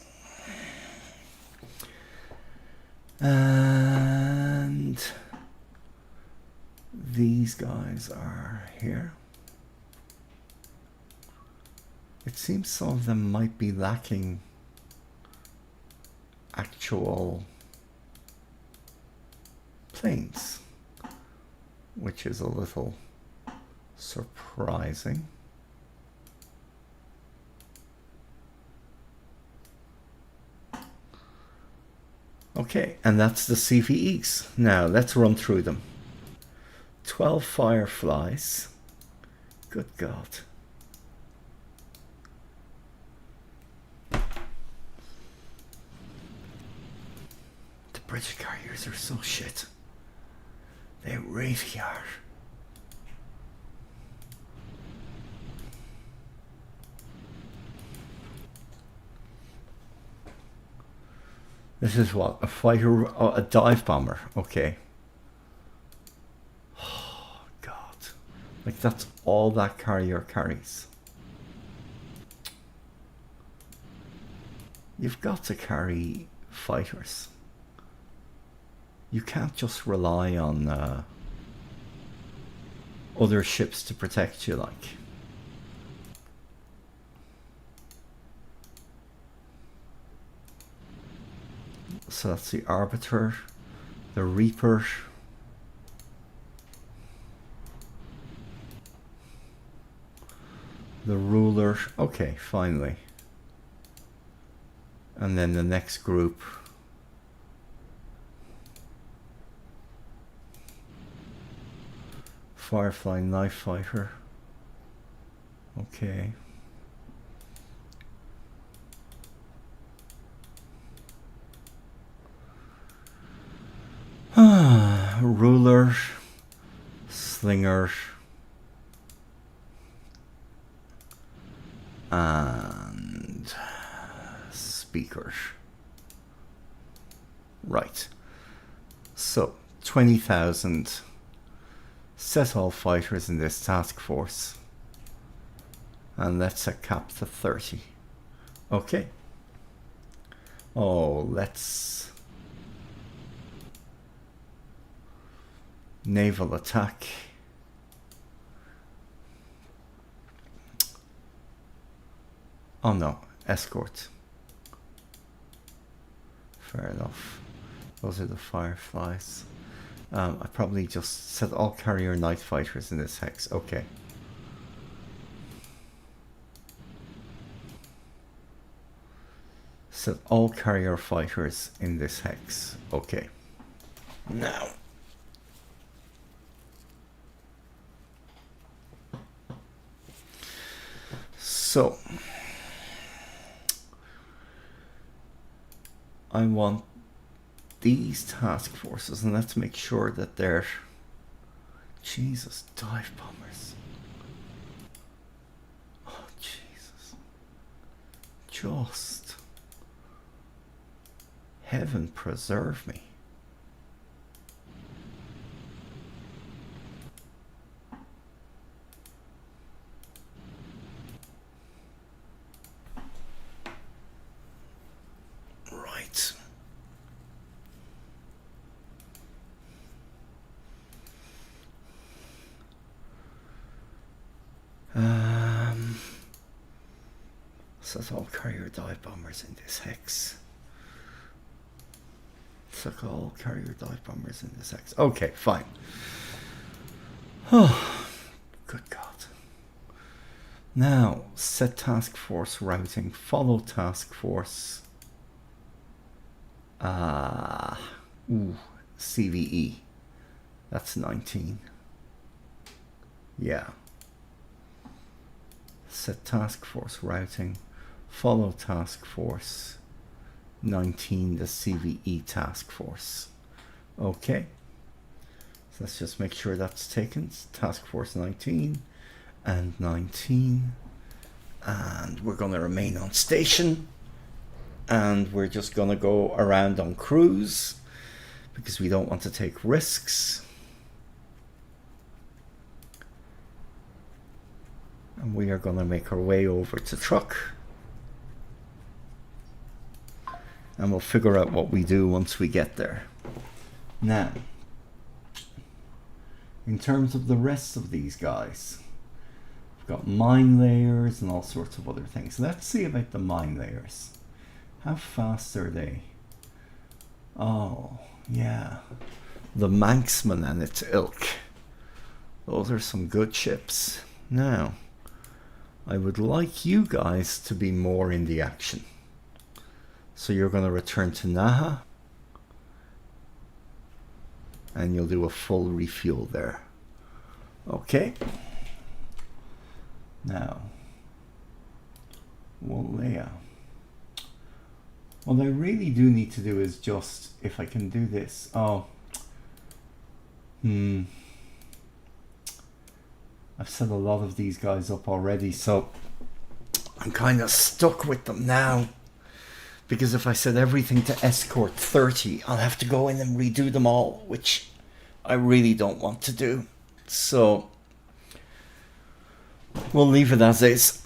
And these guys are here. It seems some of them might be lacking actual planes, which is a little surprising. Okay, and that's the CVEs. Now let's run through them. 12 Fireflies. Good God. The British carriers are so shit. They really are. This is what? A fighter, a dive bomber. Okay. Oh, God. Like, that's all that carrier carries. You've got to carry fighters. You can't just rely on other ships to protect you, like. So that's the Arbiter, the Reaper, the Ruler. Okay, finally. And then the next group. Firefly Knife Fighter. Okay. Ruler, Slinger, and Speaker. Right. So 20,000. Set all fighters in this task force. And let's set cap to 30. Okay. Oh, let's naval attack. Oh no, escort. Fair enough. Those are the Fireflies. I probably just set all carrier night fighters in this hex. Okay. Set all carrier fighters in this hex. Okay. Now. So. I want these task forces, and let's make sure that they're, Jesus, dive bombers. Oh, Jesus. Just heaven preserve me. Right. Set all carrier dive bombers in this hex. Set all carrier dive bombers in this hex. Okay, fine. Oh, good God. Now, set task force routing. Follow task force. CVE. That's 19. Yeah. Set task force routing. Follow task force 19, the CVE task force. Okay. So let's just make sure that's taken. It's task force 19 and 19. And we're going to remain on station. And we're just going to go around on cruise because we don't want to take risks. And we are going to make our way over to truck. And we'll figure out what we do once we get there. Now, in terms of the rest of these guys, we've got mine layers and all sorts of other things. Let's see about the mine layers. How fast are they? Oh, yeah. The Manxman and its ilk. Those are some good ships. Now, I would like you guys to be more in the action. So you're going to return to Naha. And you'll do a full refuel there. Okay. Now, Walea. What I really do need to do is just, if I can do this. Oh. I've set a lot of these guys up already, so I'm kind of stuck with them now. Because if I set everything to escort 30, I'll have to go in and redo them all, which I really don't want to do. So we'll leave it as is.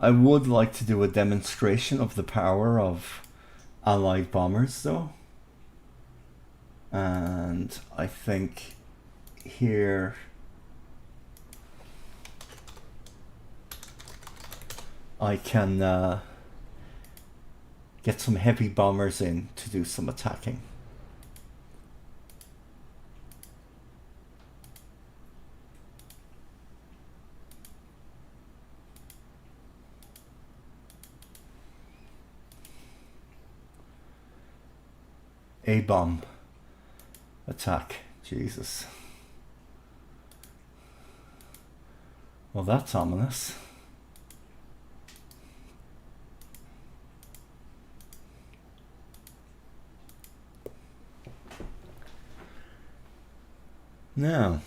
I would like to do a demonstration of the power of Allied bombers, though. And I think here I can get some heavy bombers in to do some attacking. A-bomb attack. Jesus. Well, that's ominous. Now,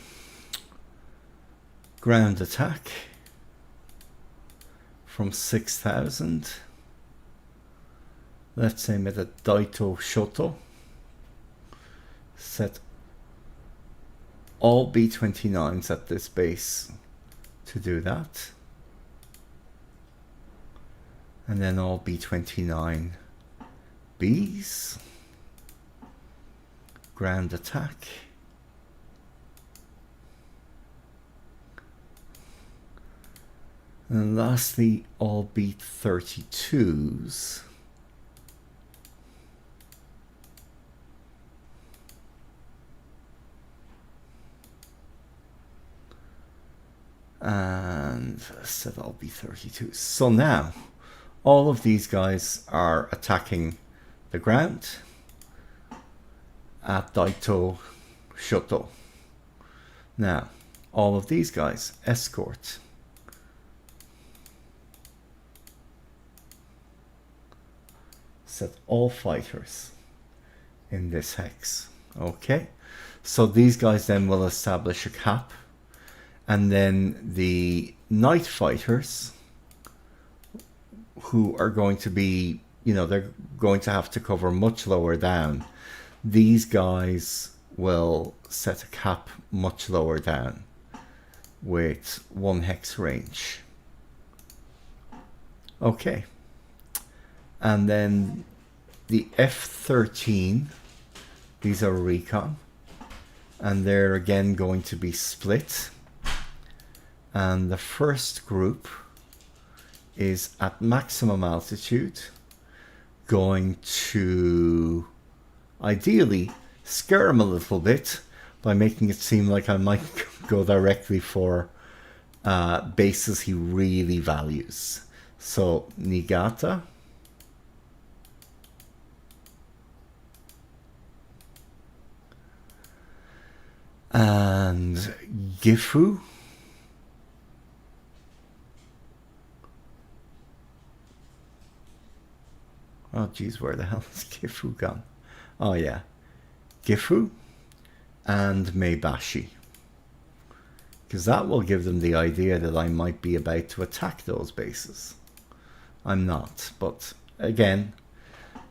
ground attack from 6,000. Let's aim at a Daito Shoto. Set all B-29s at this base to do that. And then all B-29 Bs. Ground attack. And lastly, all B-32s. And set all B-32s. So now, all of these guys are attacking the ground at Daito Shoto. Now, all of these guys escort. Set all fighters in this hex. Okay, so these guys then will establish a cap, and then the night fighters, who are going to be, you know, they're going to have to cover much lower down. These guys will set a cap much lower down with 1 hex range. Okay. And then the F-13, these are recon, and they're again going to be split. And the first group is at maximum altitude, going to ideally scare him a little bit by making it seem like I might go directly for bases he really values. So Niigata. And Gifu. Oh geez, where the hell is Gifu gone? Oh yeah, Gifu and Meibashi. Because that will give them the idea that I might be about to attack those bases. I'm not, but again,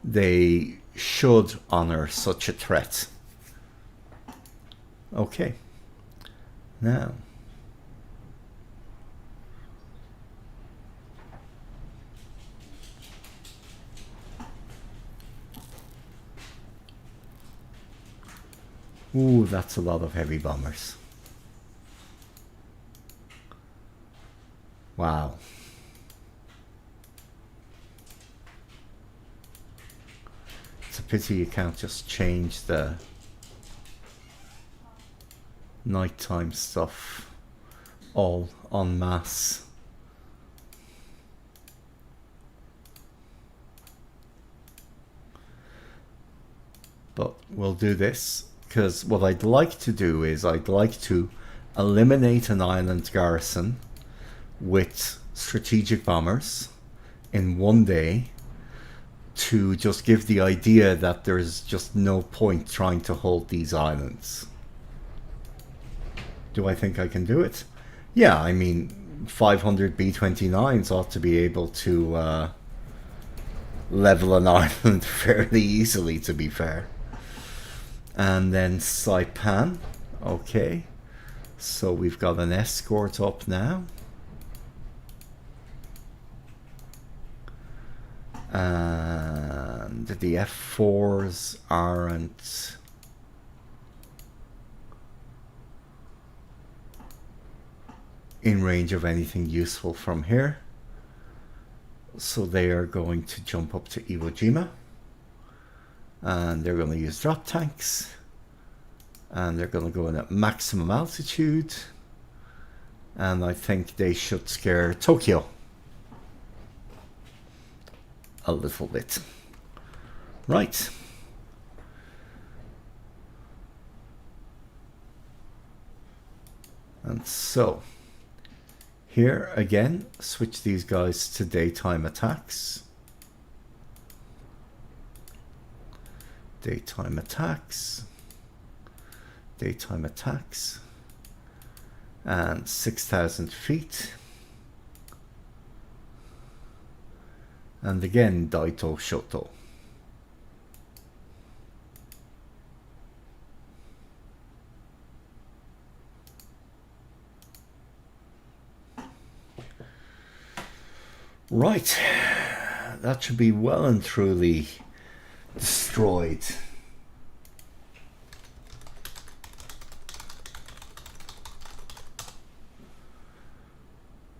they should honor such a threat. Okay, Now, ooh, that's a lot of heavy bombers. Wow. It's a pity you can't just change the nighttime stuff all en masse. But we'll do this, because what I'd like to do is I'd like to eliminate an island garrison with strategic bombers in one day, to just give the idea that there's just no point trying to hold these islands. Do I think I can do it? Yeah, I mean, 500 B-29s ought to be able to level an island fairly easily, to be fair. And then Saipan. Okay, so we've got an escort up now. And the F4s aren't in range of anything useful from here, so they are going to jump up to Iwo Jima, and they're going to use drop tanks, and they're going to go in at maximum altitude, and I think they should scare Tokyo a little bit. Right. And so here again, switch these guys to daytime attacks. Daytime attacks. Daytime attacks. And 6,000 feet. And again, Daito Shoto. Right, that should be well and truly destroyed.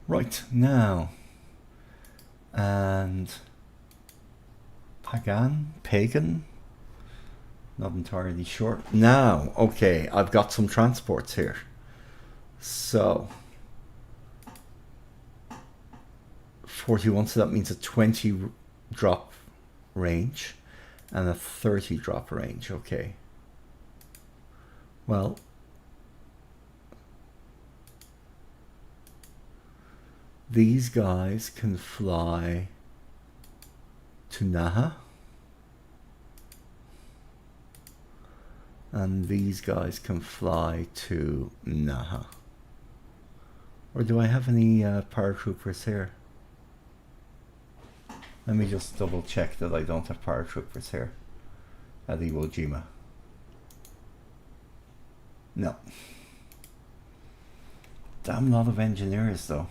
Right, now, and Pagan, not entirely sure. Now, okay, I've got some transports here. So 41, so that means a 20 drop range and a 30 drop range. Okay, well, these guys can fly to Naha, and these guys can fly to Naha. Or do I have any paratroopers here? Let me just double check that I don't have paratroopers here at Iwo Jima. No. Damn lot of engineers though.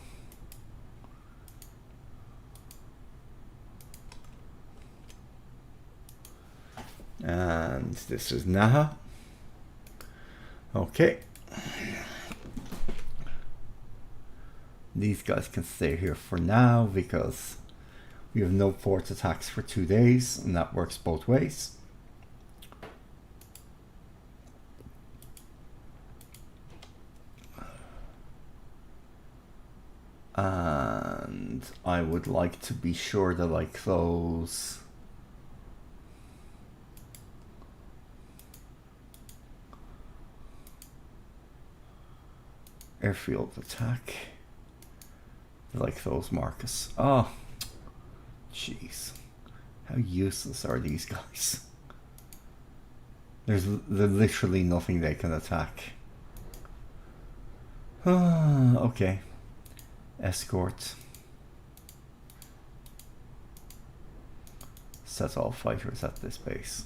And this is Naha. Okay. These guys can stay here for now because we have no port attacks for 2 days, and that works both ways. And I would like to be sure that I close airfield attack. Like those, Marcus. Oh, jeez. How useless are these guys? There's literally nothing they can attack. Okay. Escort. Set all fighters at this base.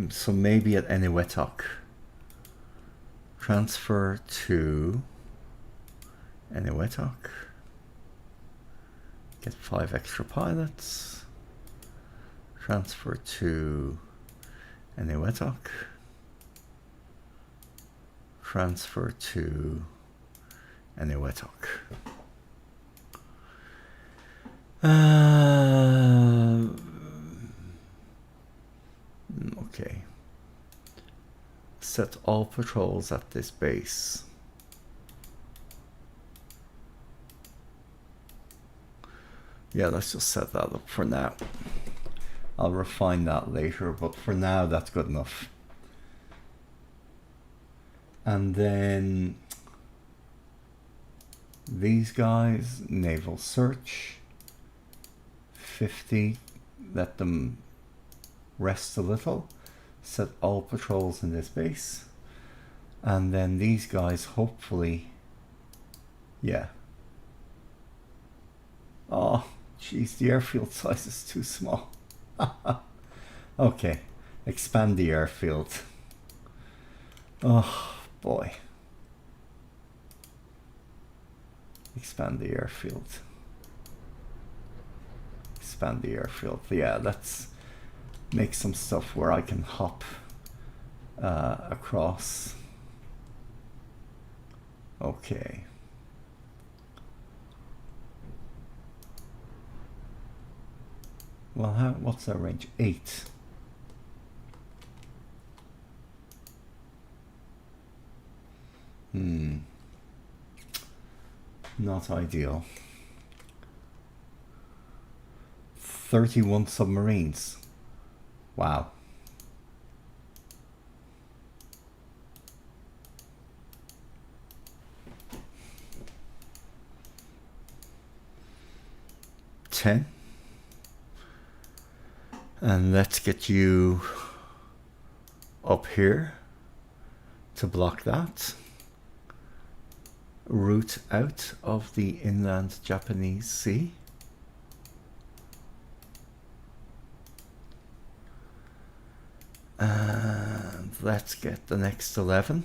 So maybe at Eniwetok. Transfer to Eniwetok. Get 5 extra pilots. Transfer to Eniwetok. Transfer to Eniwetok. Okay. Set all patrols at this base. Yeah, let's just set that up for now. I'll refine that later, but for now that's good enough. And then these guys, naval search, 50, let them rest a little, set all patrols in this base, and then these guys hopefully, yeah. Oh, jeez, the airfield size is too small. Okay, expand the airfield. Oh boy. Expand the airfield. Expand the airfield. Yeah, let's make some stuff where I can hop across. Okay. Well, what's our range? 8. Not ideal. 31 submarines. Wow. And let's get you up here to block that. Route out of the inland Japanese Sea. And let's get the next 11.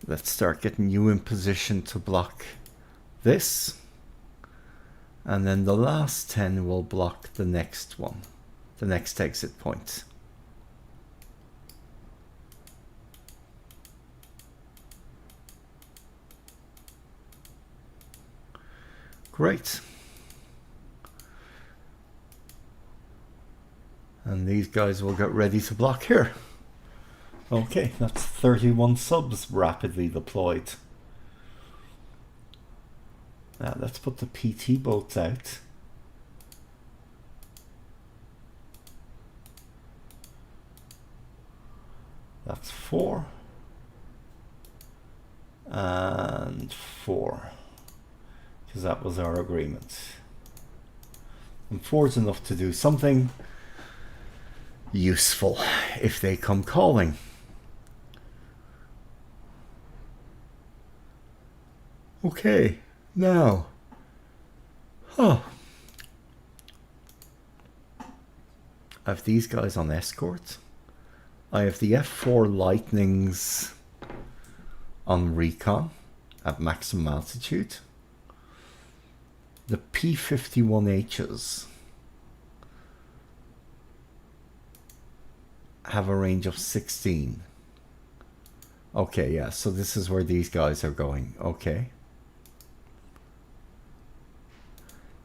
Let's start getting you in position to block this. And then the last 10 will block the next one, the next exit point. Great. And these guys will get ready to block here. Okay, that's 31 subs rapidly deployed. Now let's put the PT boats out. That's 4. And 4. Because that was our agreement. And 4 is enough to do something useful if they come calling. Okay, now, I have these guys on escort. I have the F4 Lightnings on recon at maximum altitude. The P-51Hs have a range of 16. Okay, yeah, so this is where these guys are going. Okay.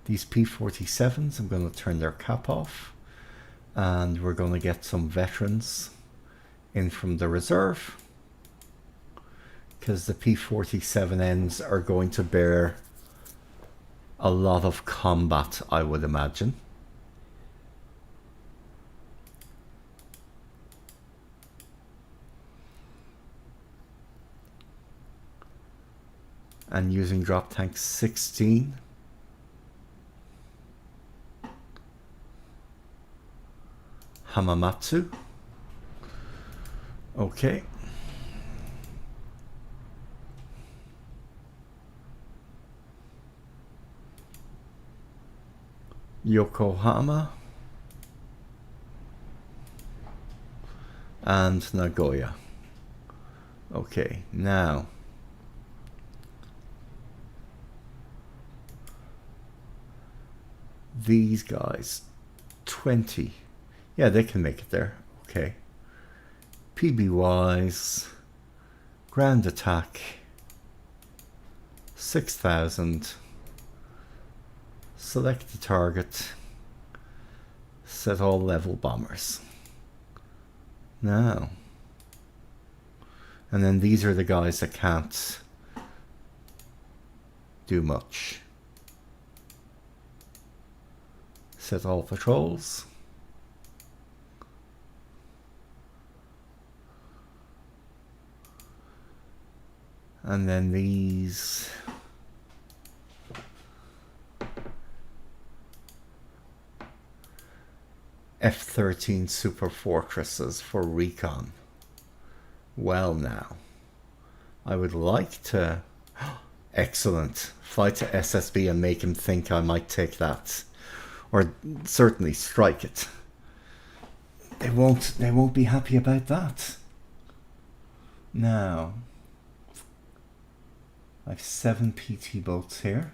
These P-47s, I'm going to turn their cap off. And we're going to get some veterans in from the reserve. Because the P-47Ns are going to bear a lot of combat, I would imagine. And using drop tank 16. Hamamatsu. Okay. Yokohama, and Nagoya. Okay, now these guys, 20. Yeah, they can make it there. Okay. PB wise, ground attack, 6,000. Select the target. Set all level bombers. Now. And then these are the guys that can't do much. Set all patrols. And then these F-13 super fortresses for recon. Well now, I would like to... Excellent. Fly to SSB and make him think I might take that. Or certainly strike it. They won't be happy about that. Now, I have 7 PT boats here.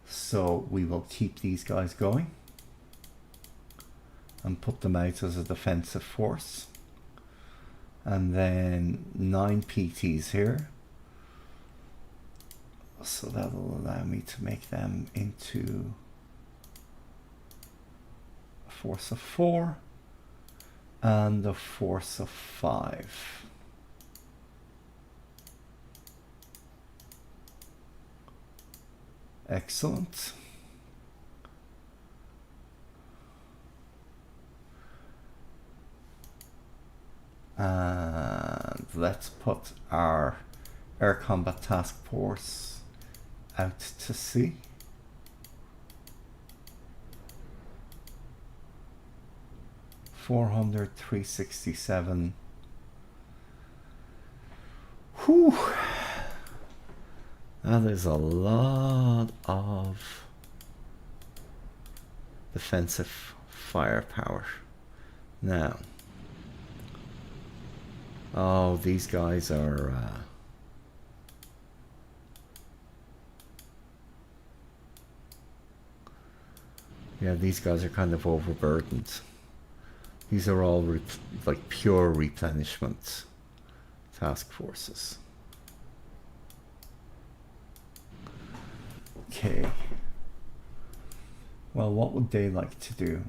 So we will keep these guys going and put them out as a defensive force. And then 9 PTs here. So that'll allow me to make them into a force of 4 and a force of 5. Excellent. And let's put our Air Combat Task Force out to sea. $400, $367. Whew. That is a lot of defensive firepower. Now, oh, these guys are yeah, these guys are kind of overburdened. These are all like pure replenishment task forces. Okay. Well, what would they like to do?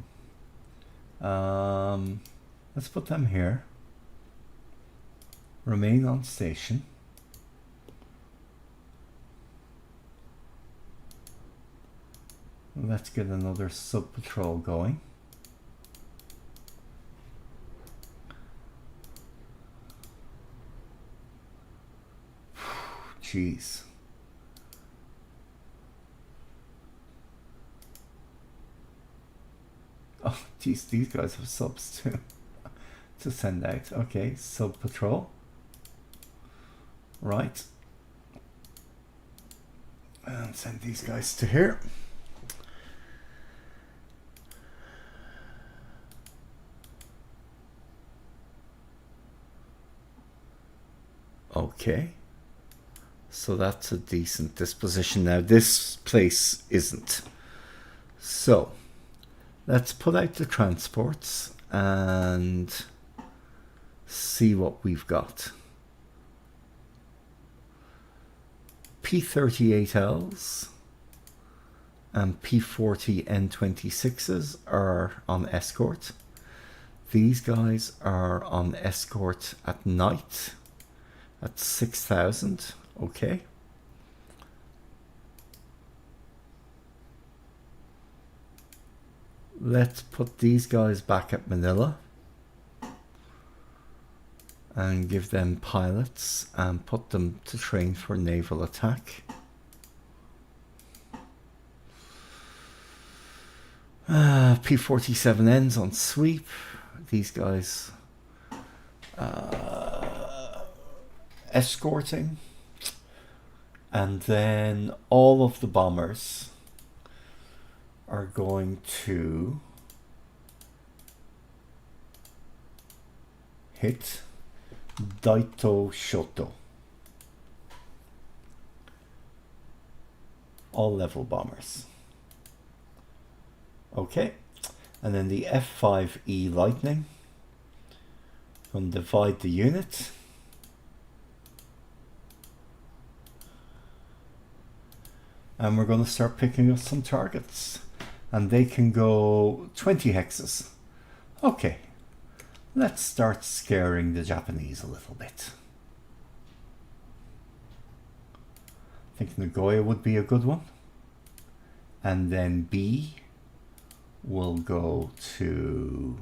Let's put them here. Remain on station. Let's get another sub-patrol going. Jeez. Oh, geez, these guys have subs too to send out. Okay, sub-patrol. Right. And send these guys to here. Okay, so that's a decent disposition. Now this place isn't. So let's put out the transports and see what we've got. P-38Ls and P-40 N-26s are on escort. These guys are on escort at night. At 6,000, okay. Let's put these guys back at Manila and give them pilots and put them to train for naval attack. P-47Ns on sweep. These guys escorting, and then all of the bombers are going to hit Daito Shoto. All level bombers. Okay, and then the F5E Lightning. Going to divide the unit. And we're going to start picking up some targets. And they can go 20 hexes. Okay, let's start scaring the Japanese a little bit. I think Nagoya would be a good one. And then B will go to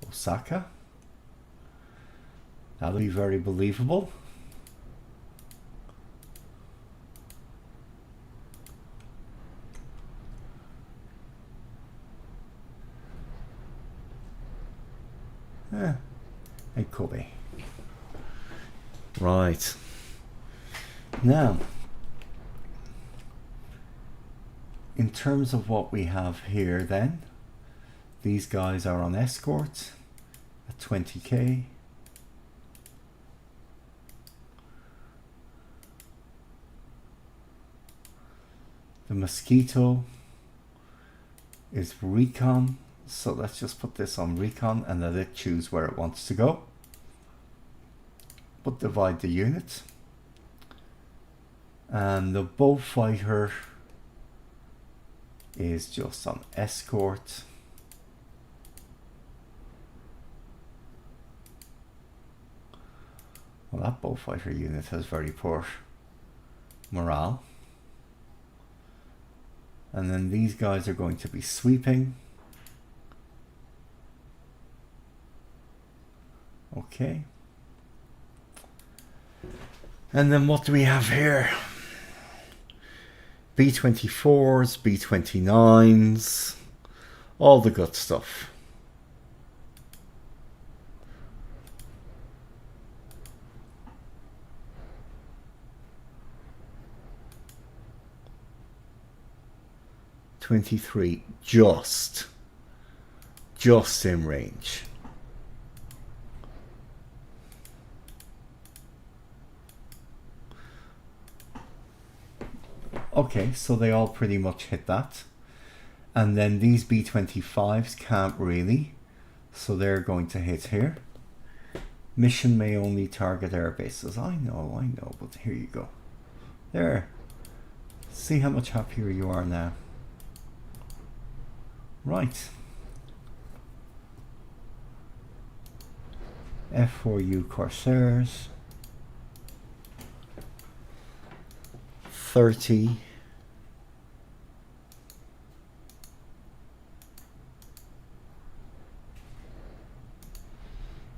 Osaka. That'll be very believable. And Kobe. Right. Now, in terms of what we have here then, these guys are on escort at 20k. The Mosquito is recon, so let's just put this on recon and let it choose where it wants to go. But divide the unit. And the Bullfighter is just on escort. Well, that Bullfighter unit has very poor morale. And then these guys are going to be sweeping. Okay. And then what do we have here? B-24s, B-29s, all the good stuff. .23, just in range. Okay, so they all pretty much hit that. And then these B-25s can't really, so they're going to hit here. Mission may only target air bases. I know, but here you go. There. See how much happier you are now. Right. F4U Corsairs. 30.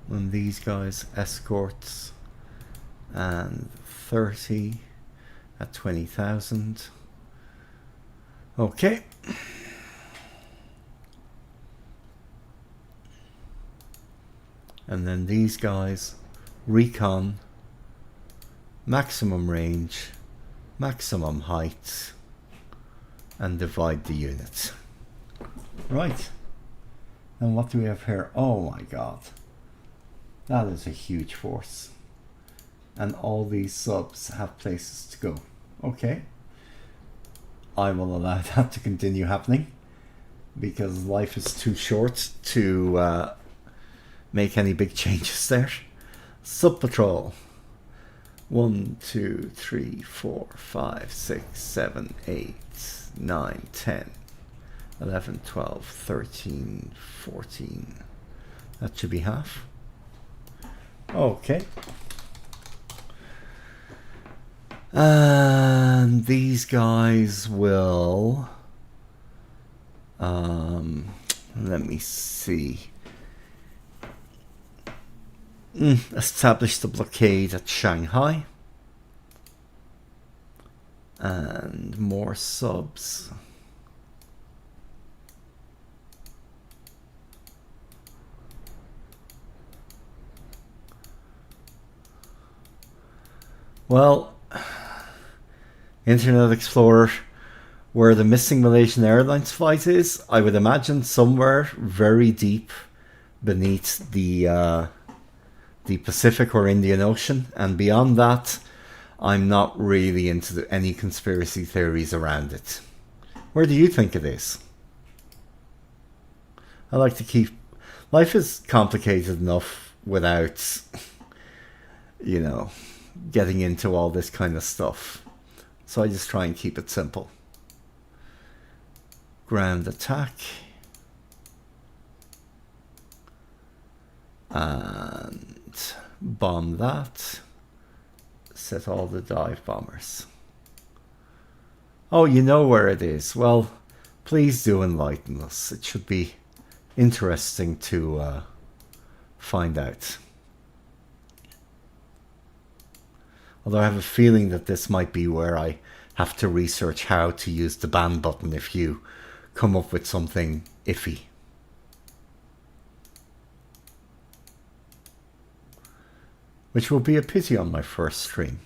And these guys escorts, and 30 at 20,000. Okay. And then these guys recon, maximum range, maximum height, and divide the unit. Right. And what do we have here? Oh my god. That is a huge force. And all these subs have places to go. Okay. I will allow that to continue happening because life is too short to make any big changes there. Sub patrol. 1, 2, 3, 4, 5, 6, 7, 8, 9, 10, 11, 12, 13, 14. That should be half. Okay. And these guys will let me see. Establish the blockade at Shanghai. And more subs. Well, Internet Explorer, where the missing Malaysian Airlines flight is, I would imagine somewhere very deep beneath the Pacific or Indian Ocean, and beyond that, I'm not really into any conspiracy theories around it. Where do you think it is? I like to keep... Life is complicated enough without, you know, getting into all this kind of stuff. So I just try and keep it simple. Ground attack. And bomb that. Set all the dive bombers. Oh, you know where it is. Well, please do enlighten us. It should be interesting to find out. Although I have a feeling that this might be where I have to research how to use the ban button if you come up with something iffy. Which will be a pity on my first stream.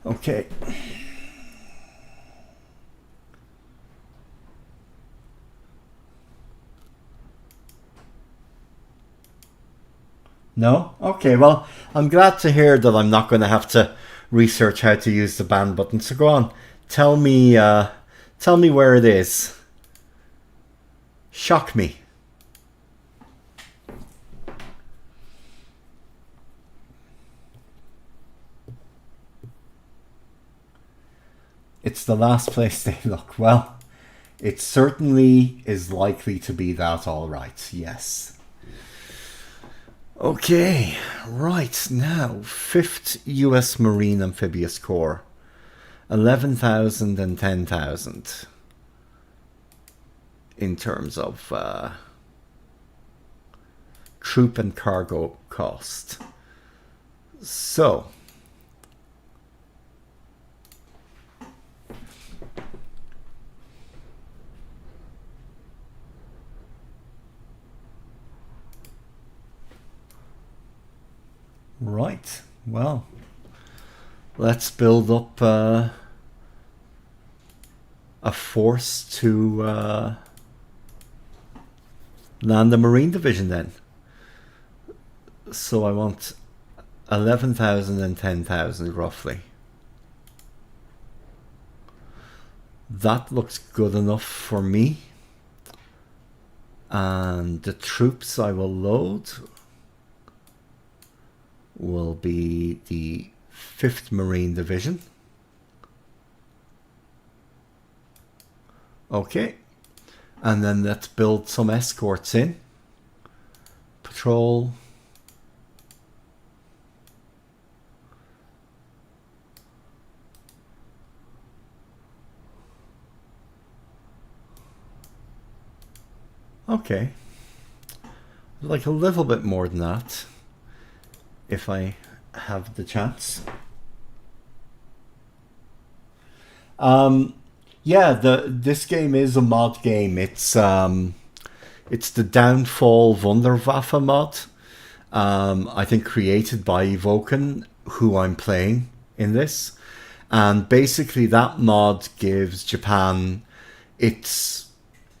Okay. No? Okay, well, I'm glad to hear that I'm not going to have to research how to use the ban button. So go on, tell me where it is. Shock me. It's the last place they look. Well, it certainly is likely to be that, all right. Yes. Okay, right now, 5th US Marine Amphibious Corps, 11,000 and 10,000 in terms of troop and cargo cost. So, right, well, let's build up a force to land the Marine Division then. So I want 11,000 and 10,000 roughly. That looks good enough for me. And the troops I will load will be the 5th Marine Division. Okay. And then let's build some escorts in. Patrol. Okay. Like a little bit more than that, if I have the chance. Yeah, this game is a mod game. It's the Downfall Wunderwaffe mod. I think created by Evoken, who I'm playing in this. And basically that mod gives Japan its,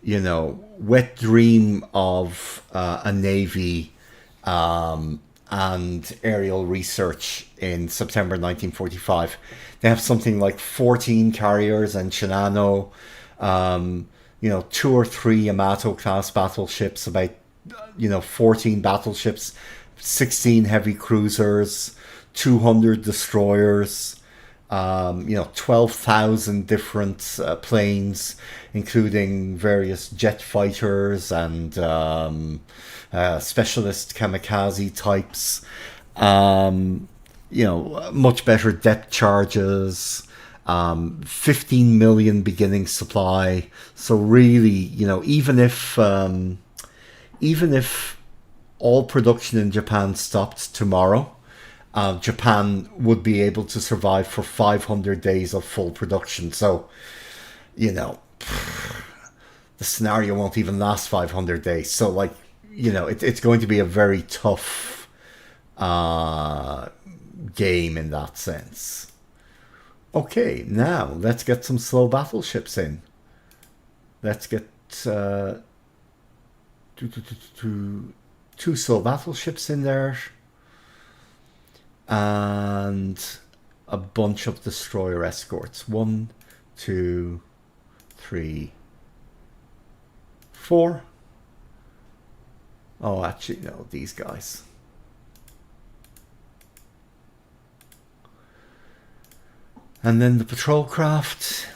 you know, wet dream of a navy and aerial research in September 1945. They have something like 14 carriers and Shinano, you know, 2 or 3 Yamato class battleships, about, you know, 14 battleships, 16 heavy cruisers, 200 destroyers, you know, 12,000 different planes, including various jet fighters and specialist kamikaze types. You know, much better depth charges, 15 million beginning supply. So really, you know, even if all production in Japan stopped tomorrow, Japan would be able to survive for 500 days of full production. So, you know, the scenario won't even last 500 days. So, like, you know, it's going to be a very tough game in that sense. Okay, now let's get some slow battleships in. Let's get two slow battleships in there. And a bunch of destroyer escorts. 1, 2, 3, 4. Oh, actually, no, these guys. And then the patrol craft.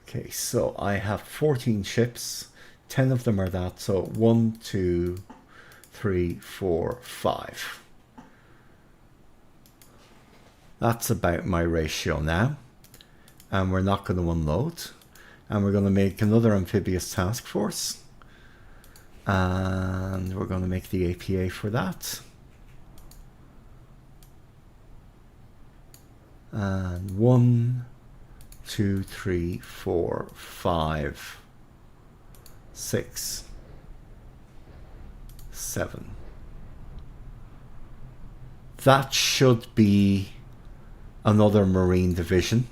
Okay, so I have 14 ships. 10 of them are that. So 1, 2, 3, 4, 5. That's about my ratio now. And we're not going to unload. And we're going to make another amphibious task force. And we're going to make the APA for that. And 1, 2, 3, 4, 5, 6, 7. That should be another Marine division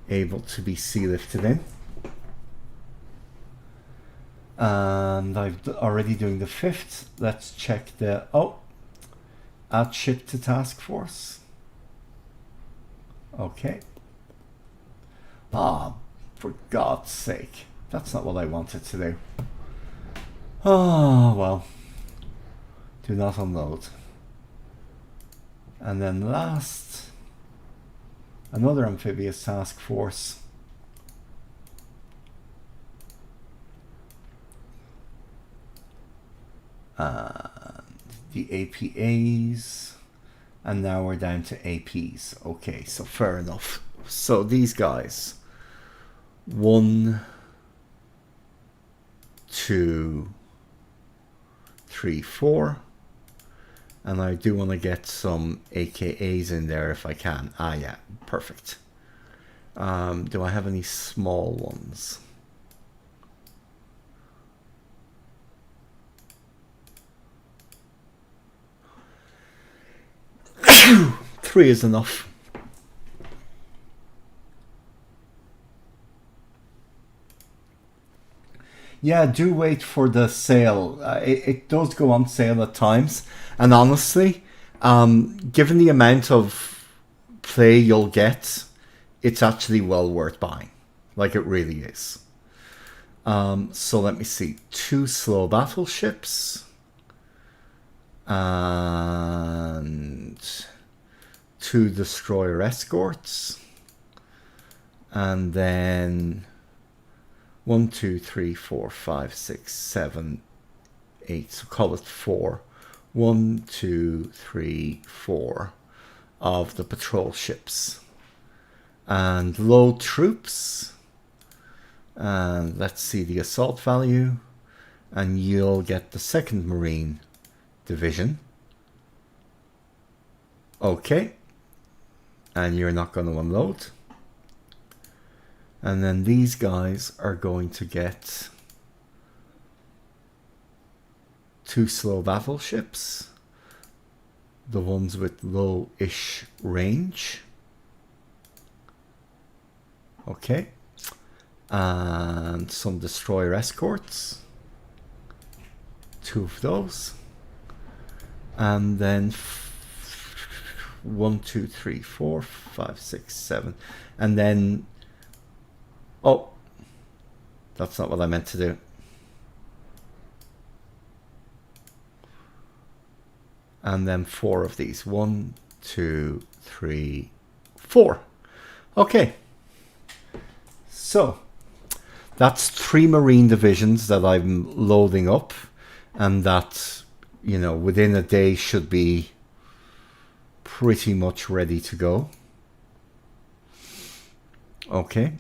able to be sea lifted in. And I'm already doing the 5th. Let's check the, add ship to task force. Okay. For God's sake. That's not what I wanted to do. Oh, well. Do not unload. And then last, another amphibious task force. The APAs. And now we're down to APs. Okay, so fair enough. So these guys. 1, 2, 3, 4. And I do want to get some AKAs in there if I can. Yeah, perfect. Do I have any small ones? Three is enough. Yeah, do wait for the sale. It does go on sale at times. And honestly, given the amount of play you'll get, it's actually well worth buying. Like, it really is. So let me see. 2 slow battleships. And 2 destroyer escorts. And then 1, 2, 3, 4, 5, 6, 7, 8. So call it 4. 1, 2, 3, 4 of the patrol ships. And load troops. And let's see the assault value. And you'll get the 2nd Marine Division. Okay. And you're not going to unload. And then these guys are going to get 2 slow battleships. The ones with low-ish range. Okay. And some destroyer escorts. 2 of those. And then 1, 2, 3, 4, 5, 6, 7. And then, oh, that's not what I meant to do. And then 4 of these. 1, 2, 3, 4. Okay. So that's 3 Marine divisions that I'm loading up, and that, you know, within a day should be pretty much ready to go. Okay.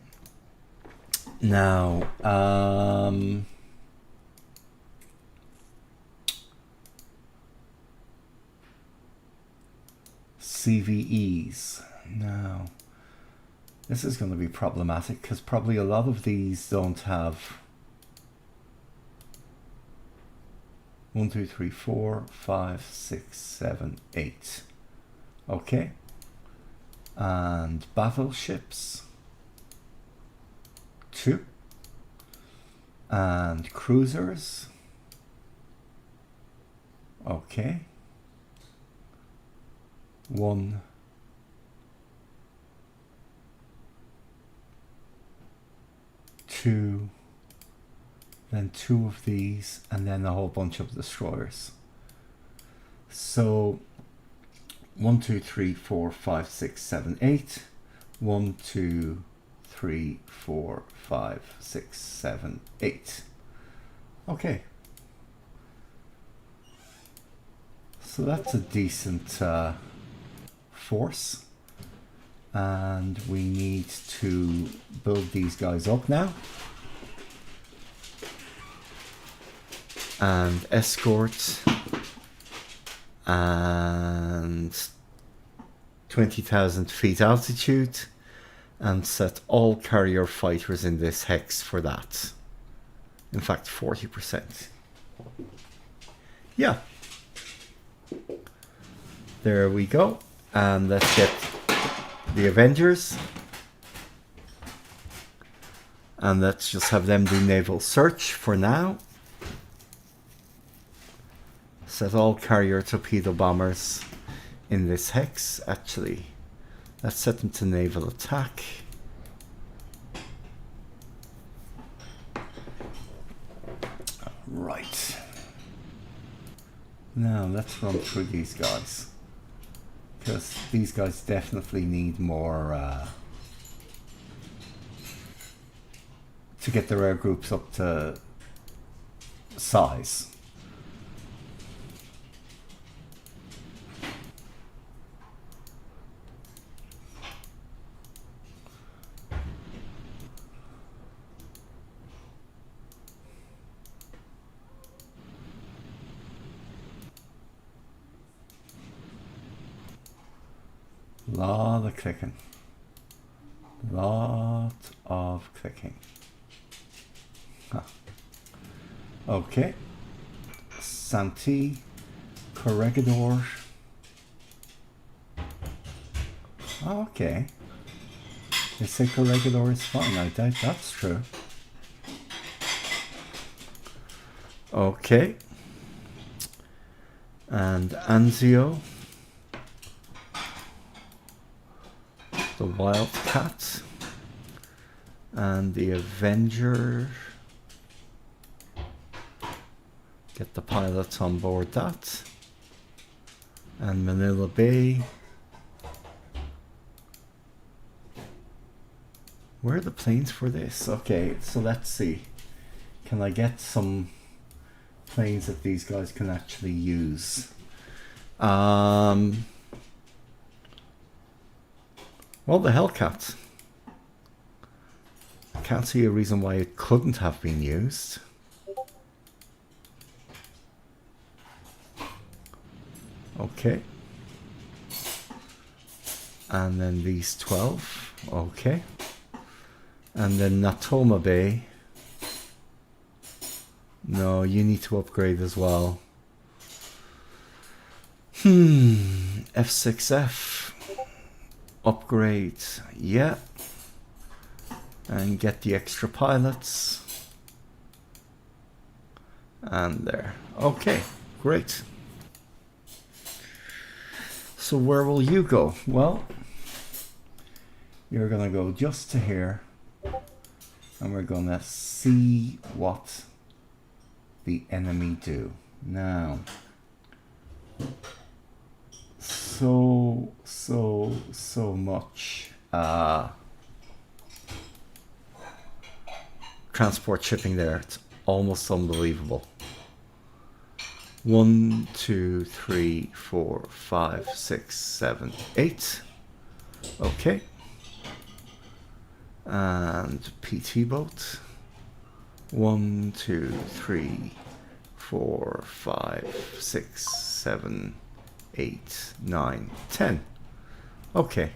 Now, CVEs. Now, This is going to be problematic because probably a lot of these don't have 1, 2, 3, 4, 5, 6, 7, 8. Okay. And battleships 2. And cruisers. Okay. 1. 2. Then 2 of these, and then a whole bunch of destroyers. So 1, 2, 3, 4, 5, 6, 7, 8. 1, 2, 3, 4, 5, 6, 7, 8. Okay. So that's a decent force. And we need to build these guys up now. And escort. And 20,000 feet altitude. And set all carrier fighters in this hex for that. In fact, 40%. Yeah. There we go. And let's get the Avengers. And let's just have them do naval search for now. Set all carrier torpedo bombers in this hex. Actually, let's set them to naval attack. Right. Now let's run through these guys, because these guys definitely need more to get their air groups up to size. Lot of clicking. Lot of clicking. Huh. Okay. Santi, Corregidor. Okay. They say Corregidor is fine. I doubt that's true. Okay. And Anzio. The Wildcat. And the Avenger. Get the pilots on board that. And Manila Bay. Where are the planes for this? Okay, so let's see. Can I get some planes that these guys can actually use? Well, the Hellcat. I can't see a reason why it couldn't have been used. Okay. And then these 12. Okay. And then Natoma Bay. No, you need to upgrade as well. F6F. Upgrade. Yeah. And get the extra pilots. And there. Okay, great. So where will you go? Well, you're gonna go just to here, and we're gonna see what the enemy do. Now, so much transport shipping there. It's almost unbelievable. 1, 2, 3, 4, 5, 6, 7, 8. Okay. And PT boat. 1, 2, 3, 4, 5, 6, 7, 8, 9, 10. Okay.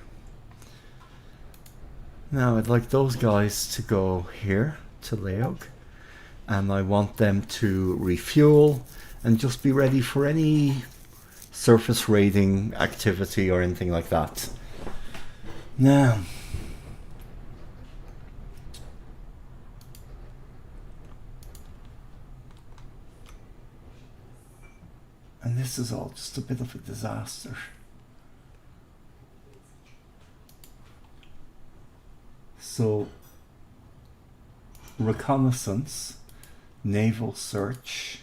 Now I'd like those guys to go here to Leog, and I want them to refuel and just be ready for any surface raiding activity or anything like that. Now, and this is all just a bit of a disaster. So, reconnaissance, naval search,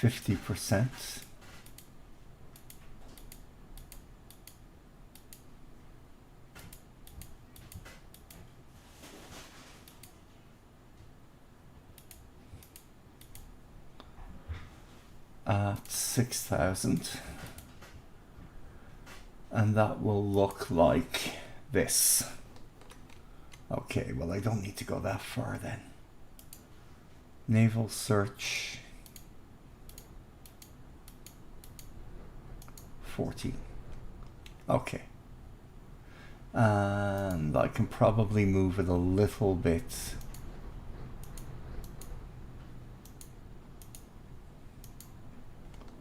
50%. At 6,000, and that will look like this. Okay, well, I don't need to go that far then. Naval search 40. Okay, and I can probably move it a little bit.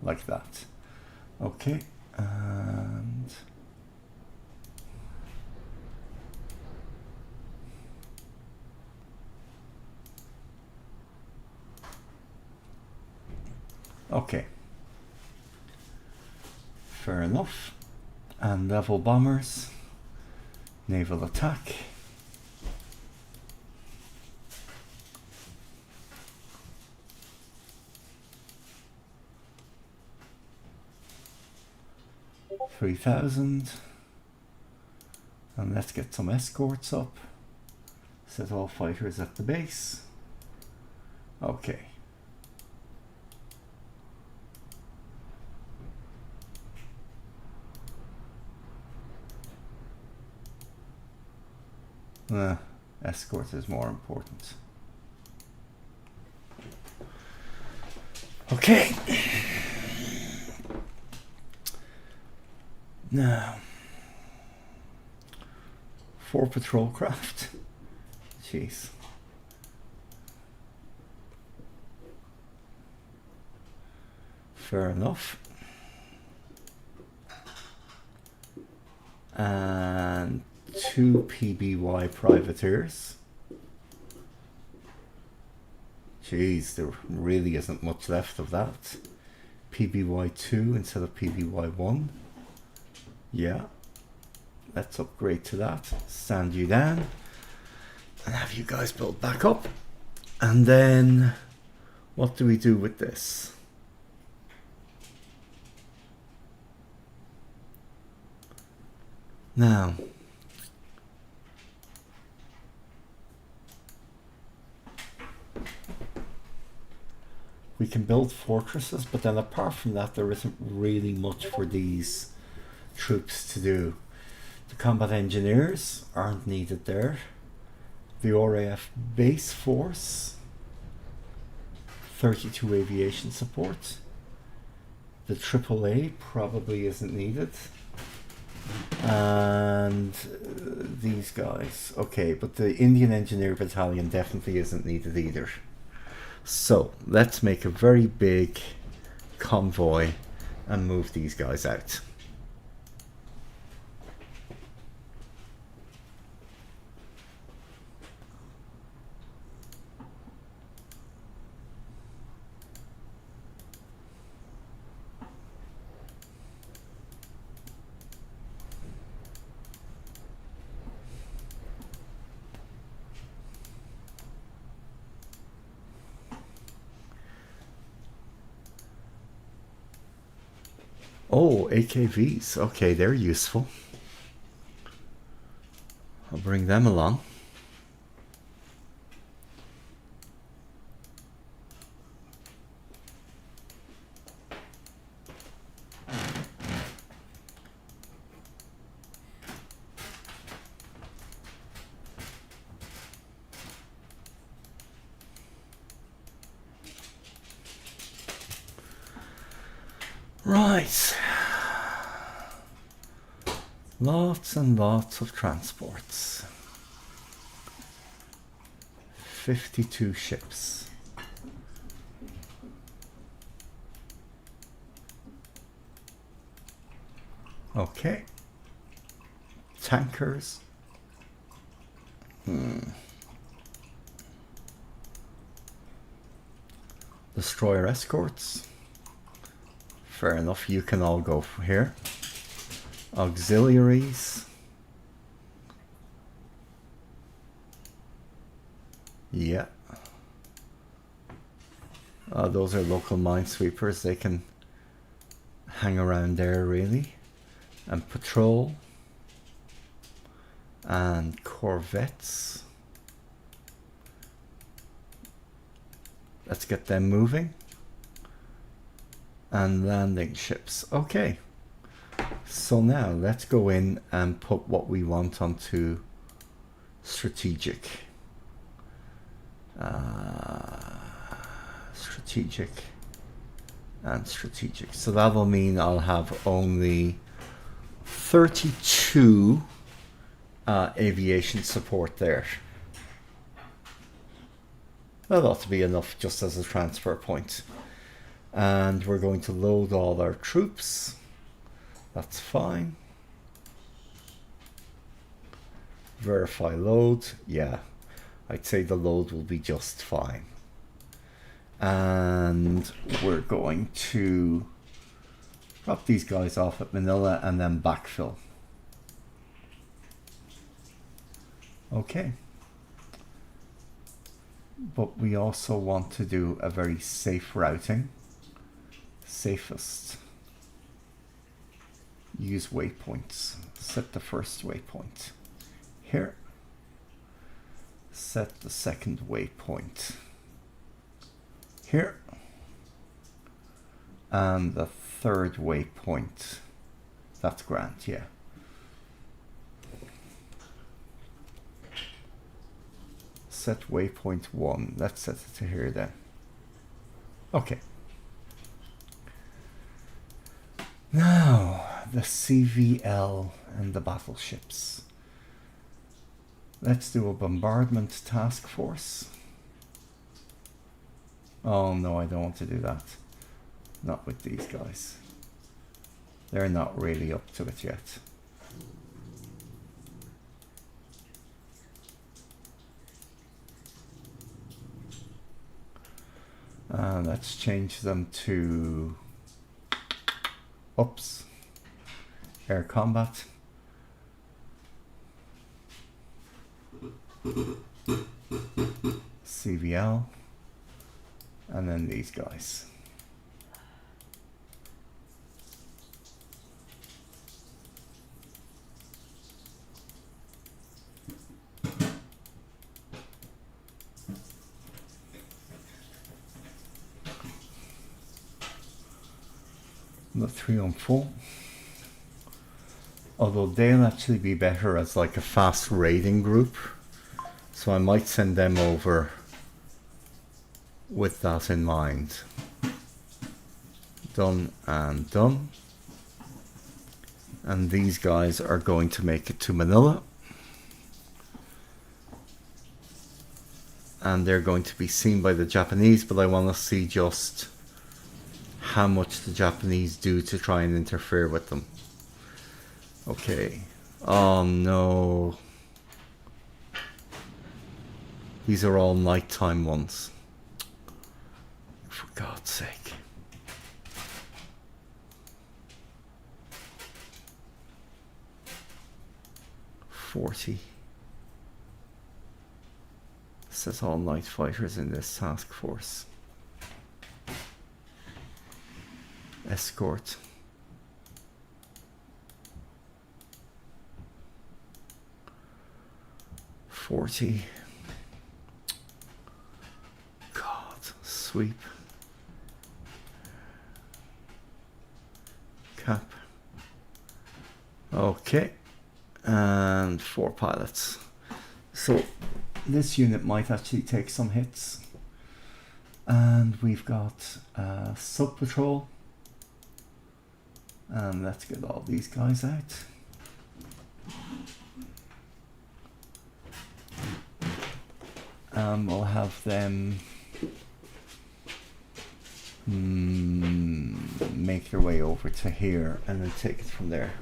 Like that. Okay, and okay, fair enough. And level bombers, naval attack. $3,000, and let's get some escorts up. Set all fighters at the base. Okay. Escort is more important. Okay. Now, 4 patrol craft. Jeez. Fair enough. And 2 PBY privateers. Jeez, there really isn't much left of that. PBY 2 instead of PBY 1. Yeah, let's upgrade to that. Sand you down and have you guys build back up. And then what do we do with this? Now, we can build fortresses, but then apart from that, there isn't really much for these troops to do. The combat engineers aren't needed there. The RAF base force, 32 aviation support. The AAA probably isn't needed. And these guys, okay, but the Indian Engineer Battalion definitely isn't needed either. So let's make a very big convoy and move these guys out. Oh, AKVs. Okay, they're useful. I'll bring them along. Right. Lots and lots of transports. 52 ships. Okay. Tankers. Destroyer escorts. Fair enough, you can all go here. Auxiliaries. Yeah. Those are local minesweepers. They can hang around there really. And patrol. And corvettes. Let's get them moving. And landing ships. Okay. So now let's go in and put what we want onto strategic. Strategic and strategic. So that will mean I'll have only 32 aviation support there. That ought to be enough just as a transfer point. And we're going to load all our troops. That's fine. Verify load. Yeah, I'd say the load will be just fine. And we're going to drop these guys off at Manila and then backfill. Okay. But we also want to do a very safe routing. Safest. Use waypoints. Set the first waypoint here. Set the second waypoint here. And the third waypoint. That's grand, yeah. Set waypoint 1. Let's set it to here then. Okay. Now, the CVL and the battleships. Let's do a bombardment task force. Oh no, I don't want to do that. Not with these guys. They're not really up to it yet. Let's change them to oops, air combat. CVL. And then these guys. The 3 on 4. Although they'll actually be better as like a fast raiding group. So I might send them over with that in mind. Done and done. And these guys are going to make it to Manila. And they're going to be seen by the Japanese, but I want to see just how much the Japanese do to try and interfere with them. Okay. Oh no. These are all nighttime ones. For God's sake. $40. Says all night fighters in this task force. Escort. $40. God, sweep. Cap. Okay. And 4 pilots. So this unit might actually take some hits. And we've got sub patrol. And let's get all these guys out. We'll have them make their way over to here and then take it from there.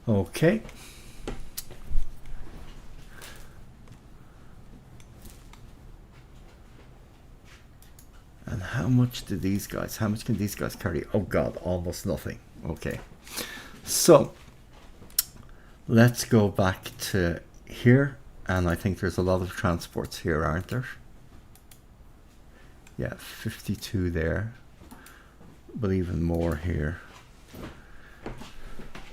Okay. And how much can these guys carry? Oh god, almost nothing. Okay. So let's go back to here, and I think there's a lot of transports here, aren't there? Yeah, 52 there, but even more here.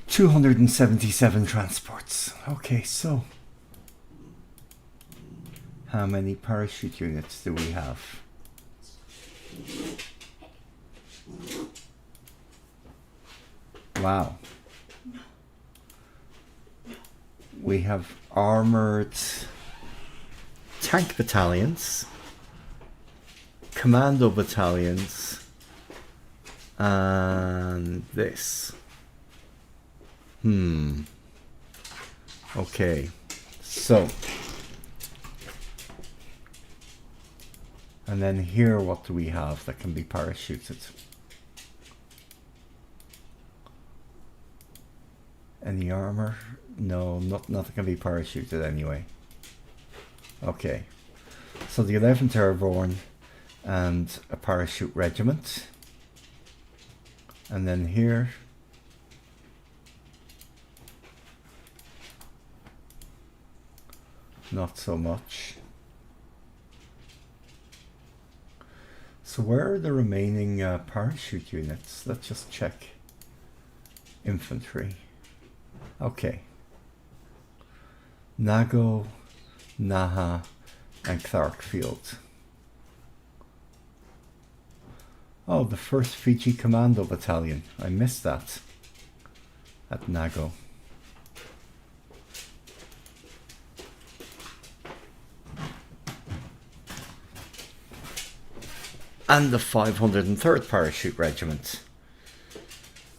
277 transports. Okay, so how many parachute units do we have? Wow. We have armored tank battalions, commando battalions, and this. Okay, so, and then here, what do we have that can be parachuted? Any armor? No, nothing can be parachuted anyway. Okay, so the 11th Airborne and a parachute regiment, and then here not so much. So where are the remaining parachute units? Let's just check. Infantry. Okay. Nago, Naha, and Clarkfield. Oh, the 1st Fiji Commando Battalion. I missed that at Nago. And the 503rd Parachute Regiment.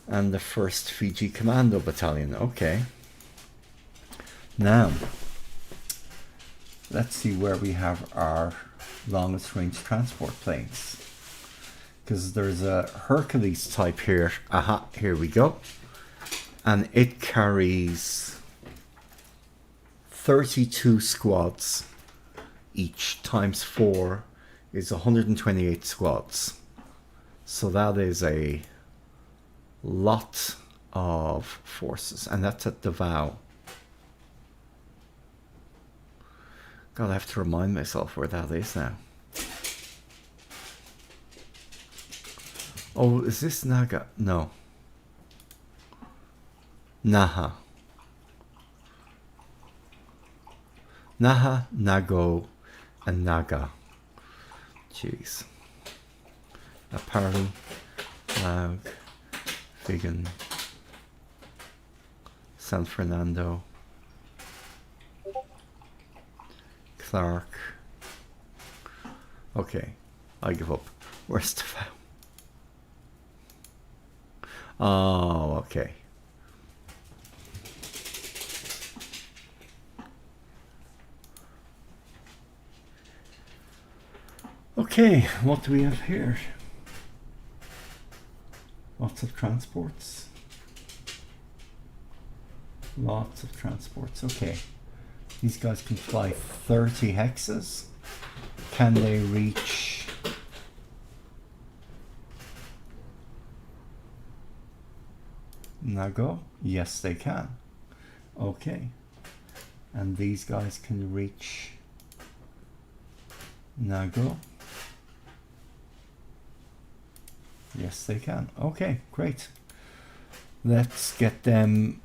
And the 1st Fiji Commando Battalion. Okay. Now, let's see where we have our longest range transport planes. Because there's a Hercules type here. Aha, here we go. And it carries 32 squads each, times 4 is 128 squads. So that is a lot of forces, and that's at Davao. God, I have to remind myself where that is now. Oh, is this Naga? No. Naha. Naha, Nago, and Naga. Jeez. Apparently, Laug, Vigan, San Fernando, Clark. Okay, I give up. Where's Davao? Oh, okay. Okay, what do we have here? Lots of transports. Lots of transports. Okay. These guys can fly 30 hexes. Can they reach... Nago? Yes, they can. Okay. And these guys can reach Nago? Yes, they can. Okay, great. Let's get them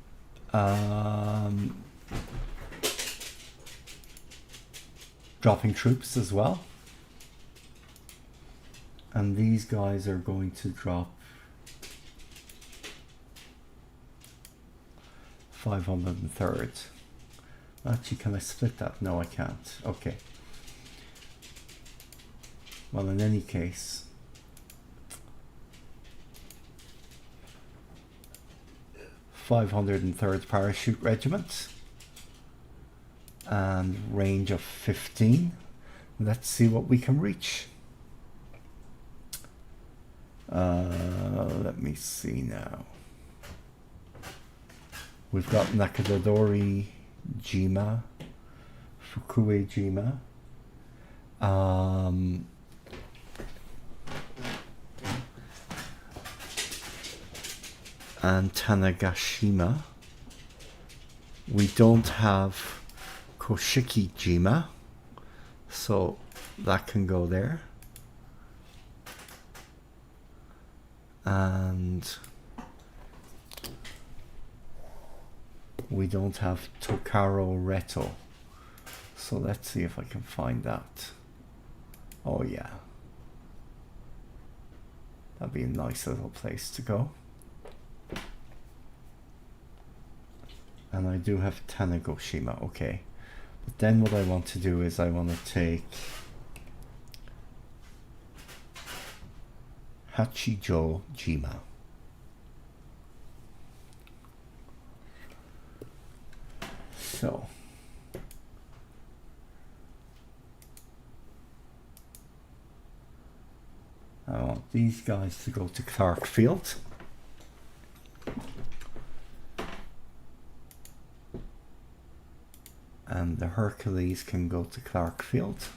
dropping troops as well. And these guys are going to drop 503rd. Actually, can I split that? No, I can't. Okay. Well, in any case, 503rd Parachute Regiment, and range of 15. Let's see what we can reach. Let me see now. We've got Nakadodori Jima, Fukue Jima, and Tanagashima. We don't have Koshiki Jima, so that can go there. And we don't have Tokaro Reto, so let's see if I can find that. Oh yeah, that'd be a nice little place to go. And I do have Tanagoshima, okay. But then what I want to do is I want to take Hachijo Jima. So I want these guys to go to Clark Field. And the Hercules can go to Clark Field.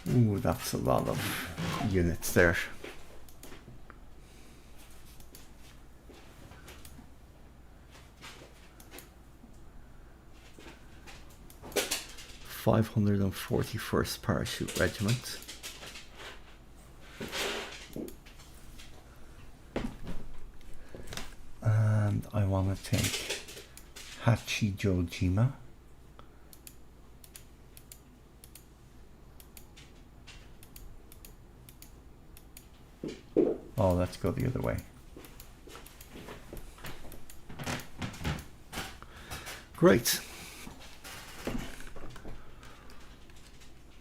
Ooh, that's a lot of units there. (541st Parachute Regiment). And I want to take Hachijojima. Oh, let's go the other way. Great.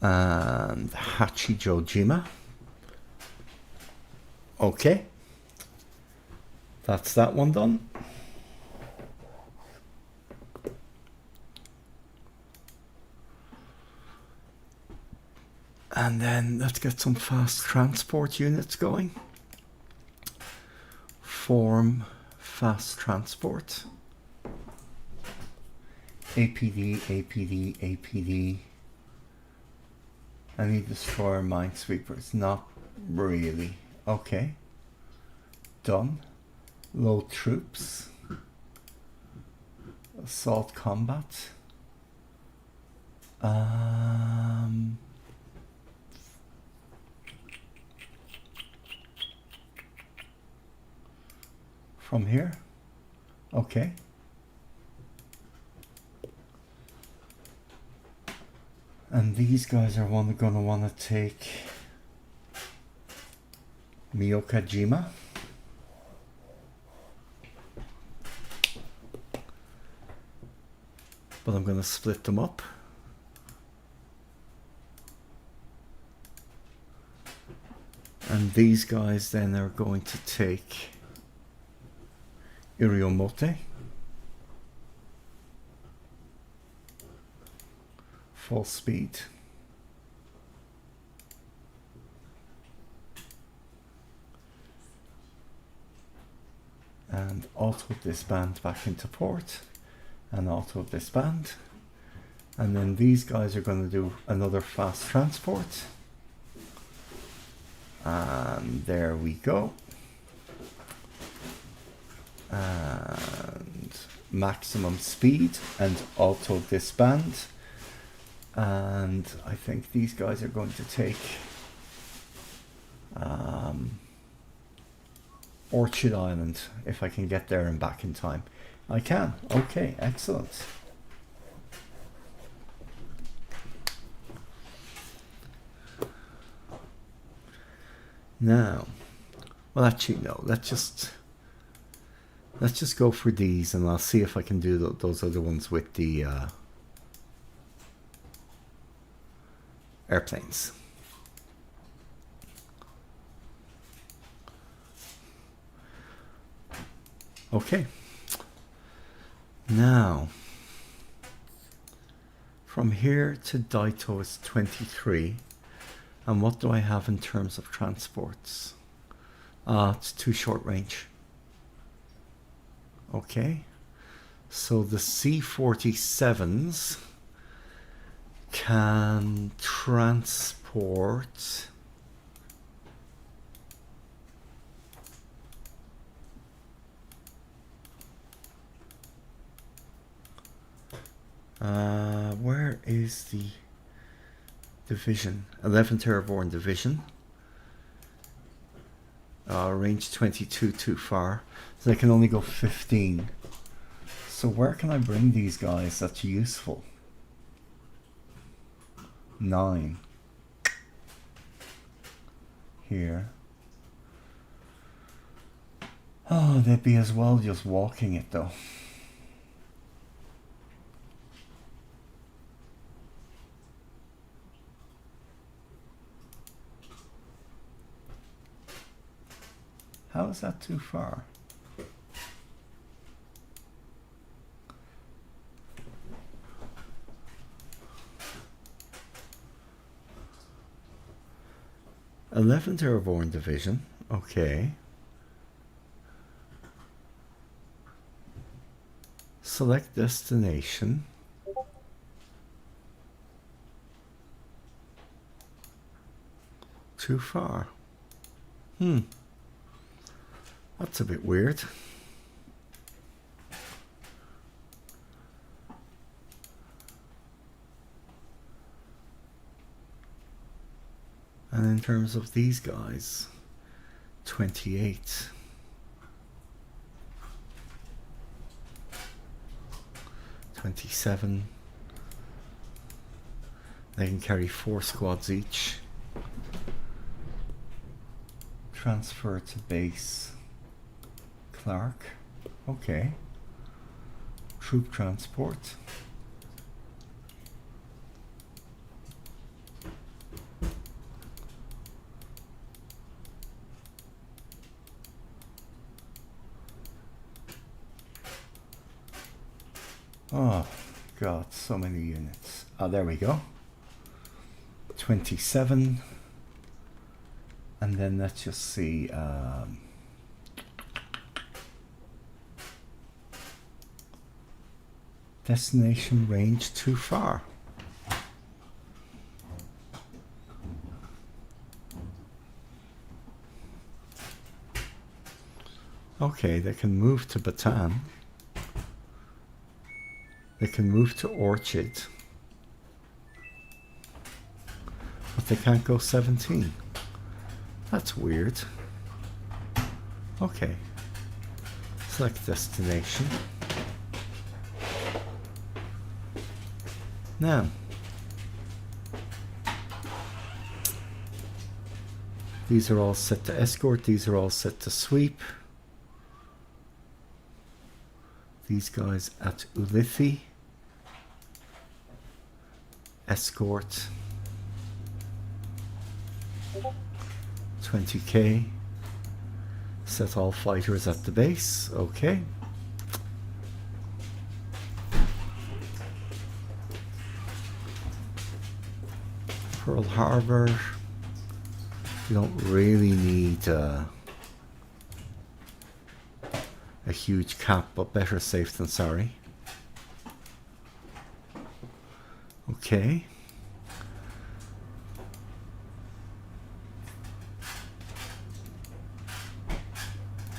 And Hachijojima. Okay. That's that one done. And then let's get some fast transport units going. Form fast transport. APD, APD, APD. Any destroyer minesweepers? Not really. Okay. Done. Low troops. Assault combat. From here. Okay. And these guys are gonna want to take Miyokajima. But I'm gonna split them up. And these guys then are going to take Iriomote. Full speed. And auto disband back into port. And auto disband. And then these guys are going to do another fast transport. And there we go. And maximum speed and auto disband. And I think these guys are going to take Orchard Island, if I can get there and back in time. I can. Okay, excellent. Now, well, actually, no. Let's just go for these, and I'll see if I can do those other ones with the airplanes. Okay. Now, from here to Daito is 23. And what do I have in terms of transports? It's too short range. Okay. So the C-47s can transport where is the division? 11th Airborne Division. Range 22, too far. So they can only go 15. So where can I bring these guys that's useful? 9. Here. Oh, they'd be as well just walking it though. How is that too far? Eleventh Airborne Division, okay. Select destination. Too far. That's a bit weird. And in terms of these guys, 28. 27. They can carry 4 squads each. Transfer to base. Clark. Okay. Troop transport. Oh, God, so many units. Oh, there we go. 27. And then let's just see. Destination range too far. Okay, they can move to Bataan. They can move to Orchard. But they can't go 17. That's weird. Okay. Select destination. Now. These are all set to escort. These are all set to sweep. These guys at Ulithi. Escort. 20k. Set all fighters at the base. Okay. Pearl Harbor. You don't really need a huge cap, but better safe than sorry. Okay.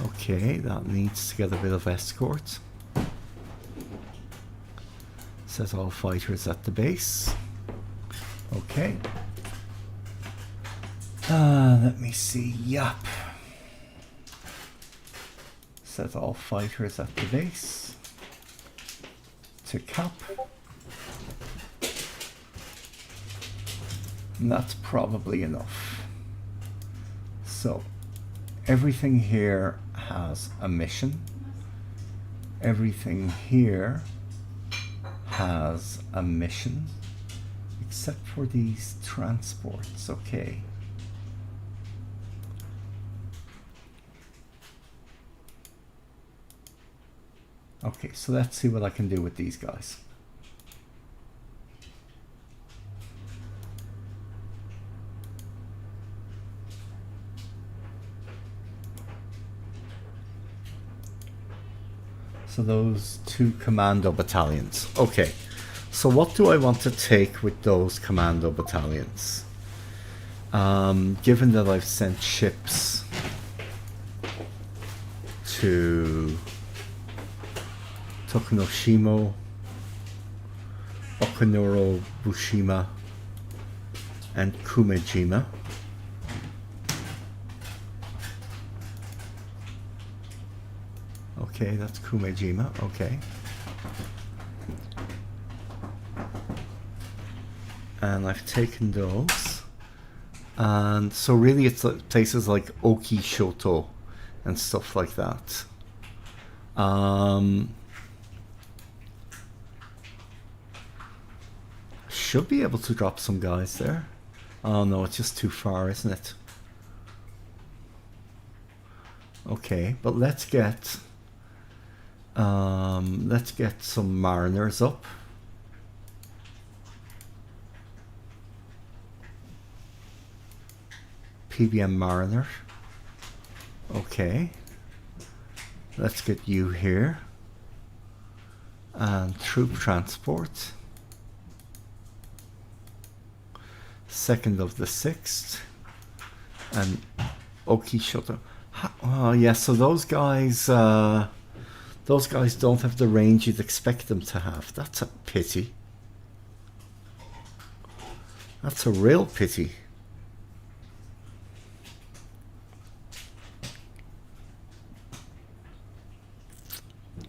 Okay, that needs to get a bit of escort. Set all fighters at the base. Okay. Let me see. Yup. Set all fighters at the base. To cap. And that's probably enough. So, everything here has a mission. Everything here has a mission. except for these transports. Okay. Okay, so let's see what I can do with these guys. So those 2 commando battalions. Okay, so what do I want to take with those commando battalions? Given that I've sent ships to Tokunoshima, Okanoro, Bushima, and Kumejima. Okay, that's Kumejima. Okay. And I've taken those. And so really it's places like Okishoto and stuff like that. Should be able to drop some guys there. Oh no, it's just too far, isn't it? Okay, but let's get some mariners up. PBM Mariner. Okay. Let's get you here. And troop transport. 2nd of the 6th. And Okishoto. Oh yeah, so those guys don't have the range you'd expect them to have. That's a pity. That's a real pity.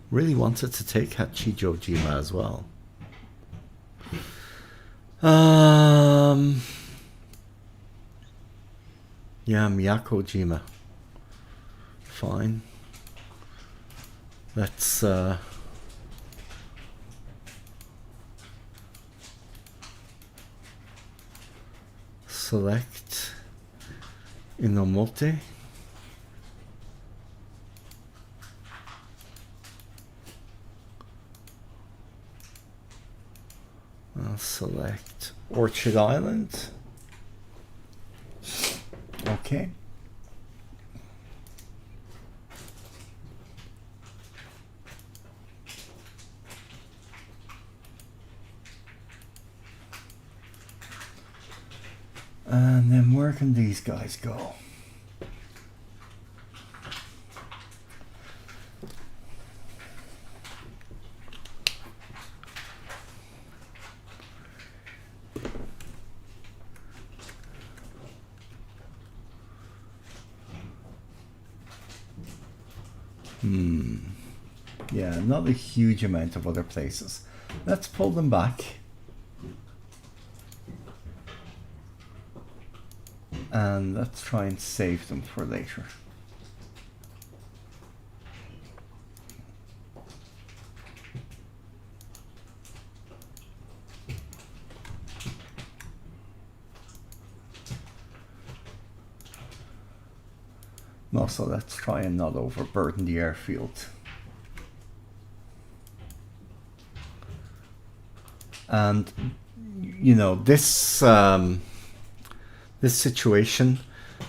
Really wanted to take Hachijojima as well. Yeah, Miyakojima. Fine. Let's select Inomote. I'll select Orchard Island. Okay. And then where can these guys go? Yeah, not a huge amount of other places. Let's pull them back. And let's try and save them for later. Also, let's try and not overburden the airfield. And you know, this this situation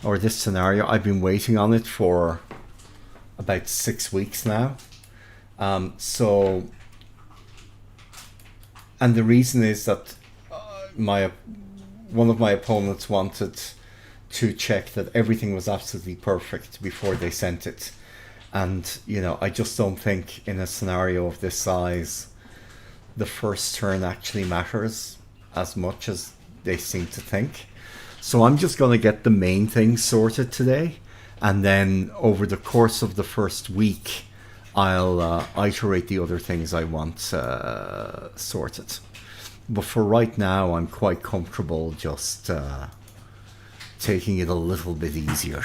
or this scenario, I've been waiting on it for about 6 weeks now. And the reason is that one of my opponents wanted to check that everything was absolutely perfect before they sent it. And you know, I just don't think in a scenario of this size the first turn actually matters as much as they seem to think. So I'm just going to get the main things sorted today, and then over the course of the first week I'll iterate the other things I want sorted. But for right now I'm quite comfortable just taking it a little bit easier.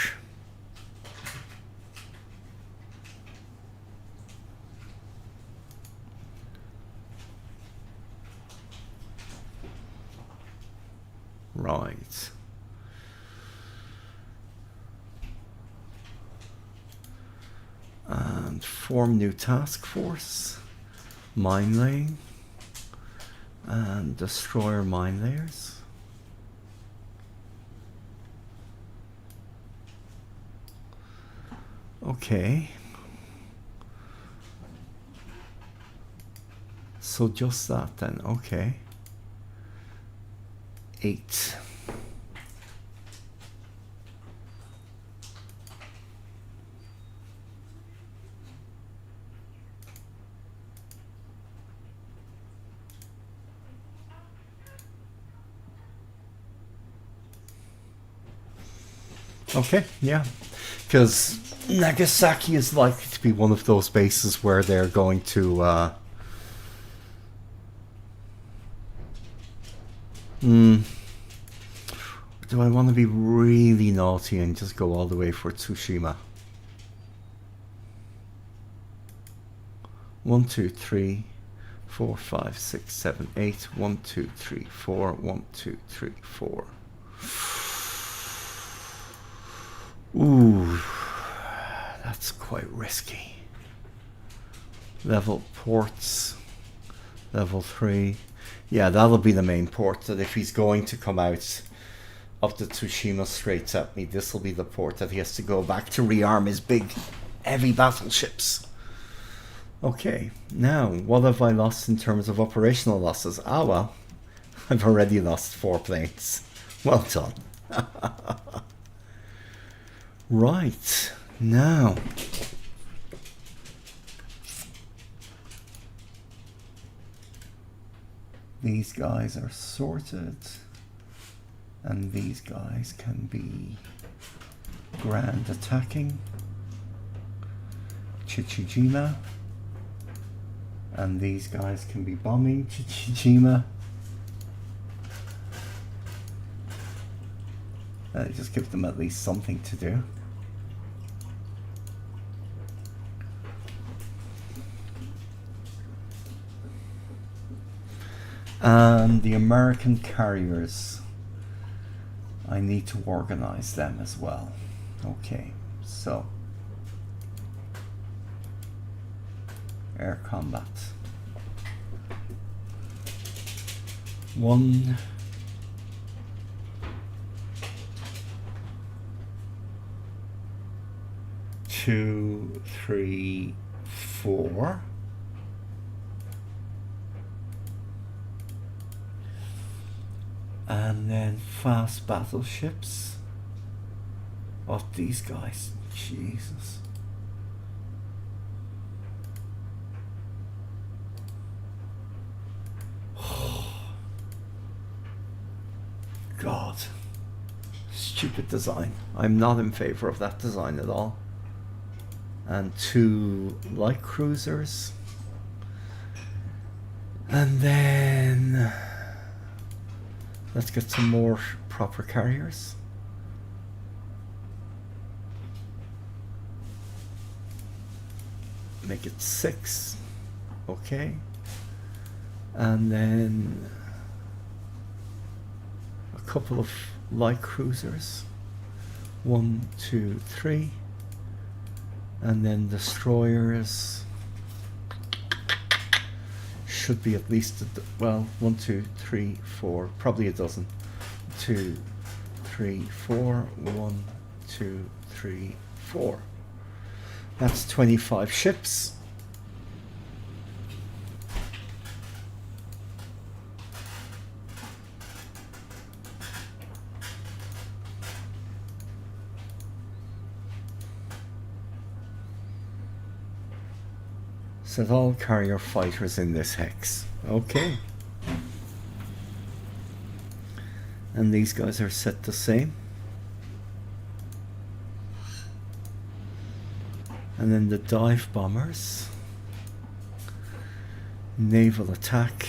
Right. And form new task force. Mine laying. And destroyer mine layers. Okay. So just that then, okay. 8. Okay, yeah. Because Nagasaki is likely to be one of those bases where they're going to do I want to be really naughty and just go all the way for Tsushima? 1, 2, 3, 4, 5, 6, 7, 8. 1, 2, 3, 4. 1, 2, 3, 4. Ooh, that's quite risky. Level ports, level 3. Yeah, that'll be the main port. That if he's going to come out of the Tsushima Straits at me, this will be the port that he has to go back to rearm his big, heavy battleships. Okay, now what have I lost in terms of operational losses? Ah, well, I've already lost 4 planes. Well done. Right, now these guys are sorted, and these guys can be grand attacking Chichijima, and these guys can be bombing Chichijima. Just give them at least something to do. And the American carriers, I need to organize them as well. Okay, so air combat. 1, 2, 3, 4. And then fast battleships of these guys. Jesus. God. Stupid design. I'm not in favor of that design at all. And 2 light cruisers. And then let's get some more proper carriers. Make it 6. Okay. And then a couple of light cruisers. 1, 2, 3. And then destroyers. Should be at least, well, 1, 2, 3, 4, probably a dozen. 2, 3, 4, 1, 2, 3, 4. That's 25 ships. Set all carrier fighters in this hex. Okay. And these guys are set the same. And then the dive bombers. Naval attack.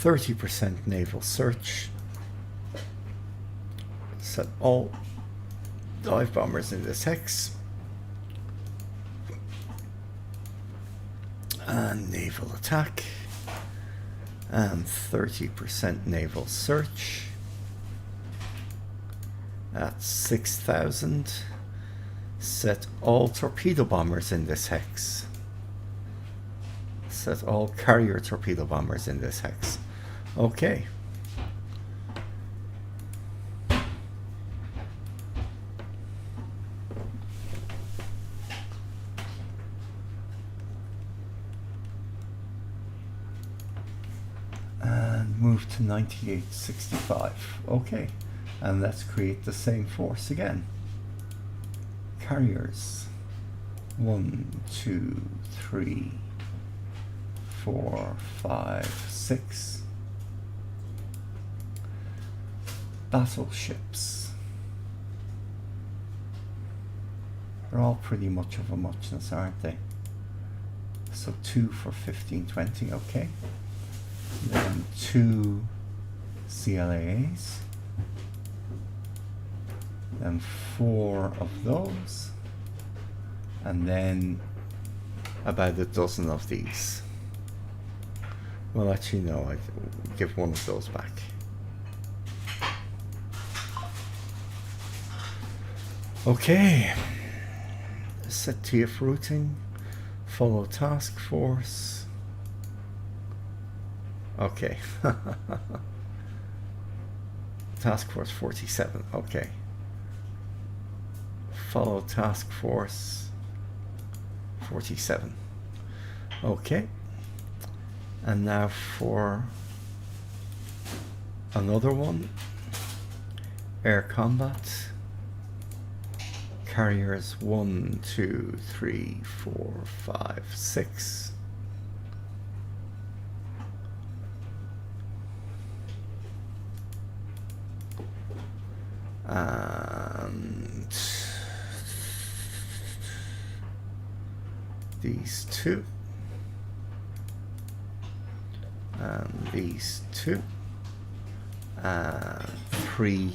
30% naval search. Set all dive bombers in this hex. And naval attack. And 30% naval search. At 6,000. Set all torpedo bombers in this hex. Set all carrier torpedo bombers in this hex. Okay. And move to 9865. Okay. And let's create the same force again. Carriers. 1, 2, 3, 4, 5, 6. Battleships. They're all pretty much of a muchness, aren't they? So 2 for 15, 20, okay. Then 2 CLAs. Then 4 of those. And then about a dozen of these. Well, actually, no, I'd give one of those back. Okay. Set TF routing. Follow task force. Okay. Task force 47. Okay. Follow task force 47. Okay. And now for another one. Air combat. Carriers 1, 2, 3, 4, 5, 6. And these 2. And these 2. And 3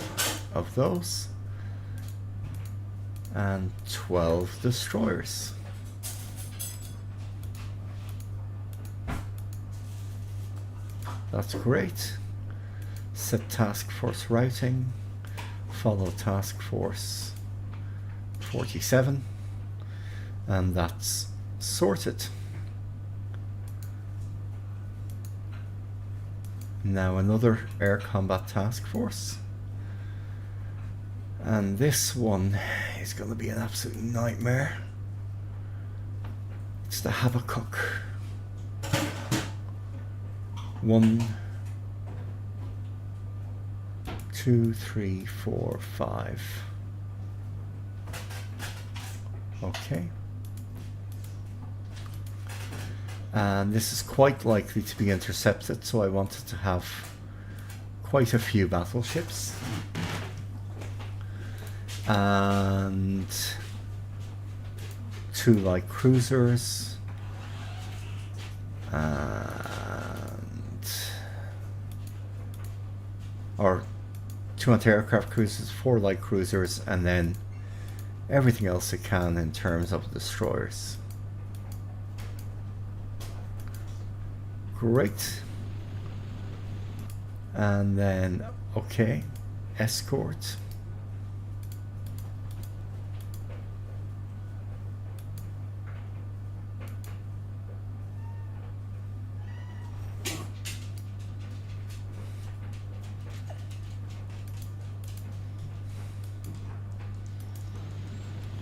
of those. And 12 destroyers. That's great. Set task force routing. Follow task force 47. And that's sorted. Now another air combat task force. And this one is going to be an absolute nightmare. It's the Habakkuk. 1, 2, 3, 4, 5. Okay. And this is quite likely to be intercepted, so I wanted to have quite a few battleships. And 2 light cruisers. Or 2 anti-aircraft cruisers, 4 light cruisers, and then everything else it can in terms of destroyers. Great. And then, okay, escort.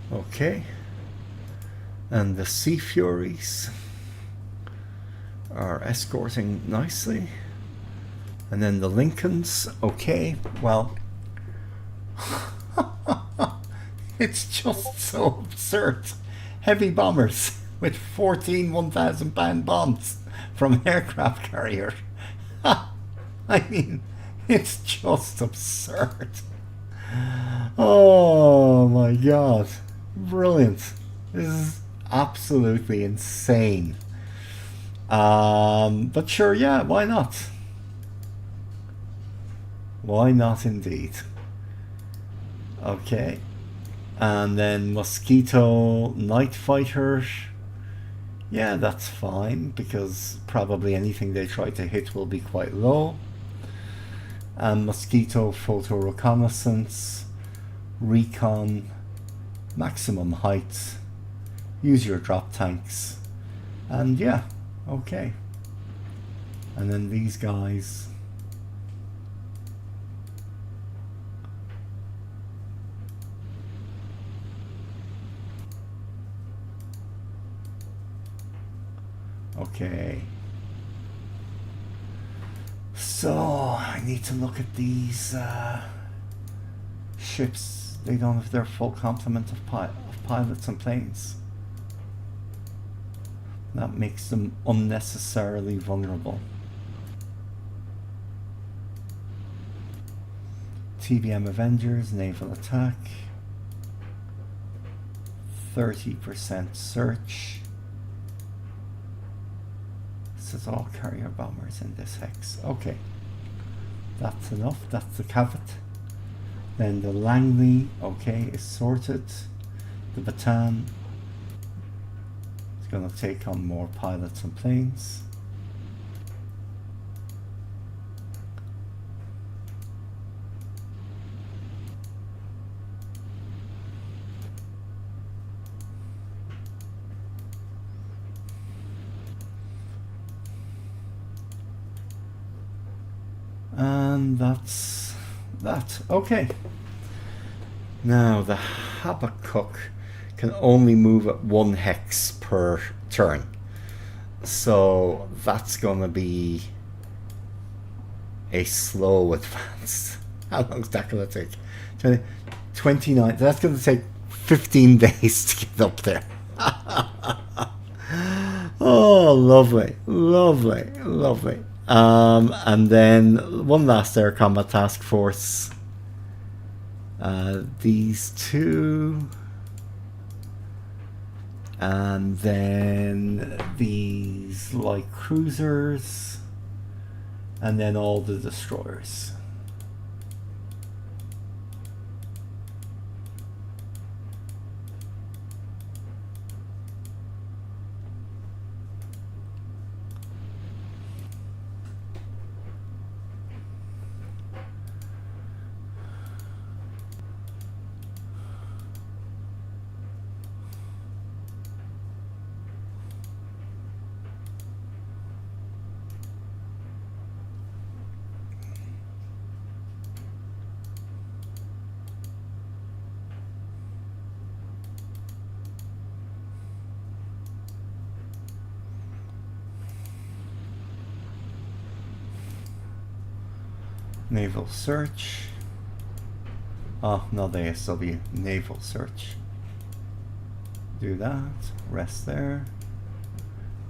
Okay, and the Sea Furies are escorting nicely, and then the Lincolns. Okay, well, it's just so absurd. Heavy bombers with 14 1,000-pound bombs from an aircraft carrier. I mean, it's just absurd. Oh my god. Brilliant. This is absolutely insane. But sure, yeah, why not? Why not indeed? Okay. And then Mosquito Night Fighter. Yeah, that's fine because probably anything they try to hit will be quite low. And mosquito photo reconnaissance, recon, maximum height, use your drop tanks, and yeah, okay. And then these guys, okay. So I need to look at these ships. They don't have their full complement of pilots and planes. That makes them unnecessarily vulnerable. TBM Avengers, naval attack, 30% search. This is all carrier bombers in this hex. Okay, that's enough. That's the Cavet. Then the Langley, okay, is sorted. The Bataan is going to take on more pilots and planes. And that's that. Okay. Now the Habakkuk can only move at 1 hex per turn. So that's going to be a slow advance. How long is that going to take? 29. That's going to take 15 days to get up there. Oh, lovely, lovely, lovely. And then one last air combat task force. These two. And then these light cruisers. And then all the destroyers. Naval search. Oh, not the ASW. Naval search. Do that. Rest there.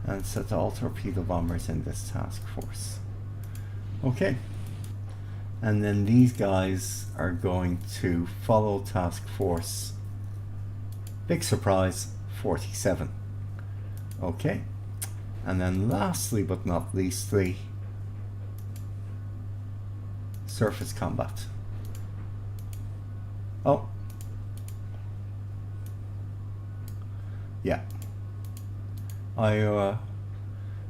And set all torpedo bombers in this task force. Okay. And then these guys are going to follow task force. Big surprise, 47. Okay. And then lastly but not leastly, surface combat. Oh. Yeah. Iowa,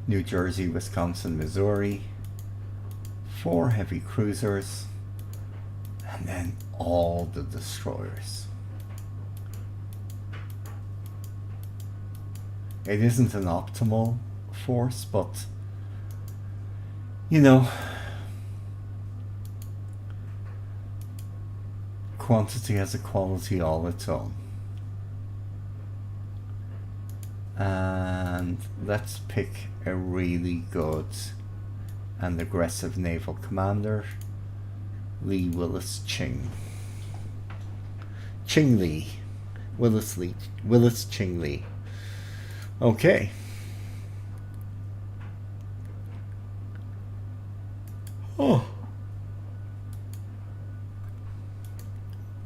New Jersey, Wisconsin, Missouri. 4 heavy cruisers. And then all the destroyers. It isn't an optimal force, but you know, quantity has a quality all its own. And let's pick a really good and aggressive naval commander, Lee Willis Ching. Ching Lee. Willis Ching Lee. Okay. Oh.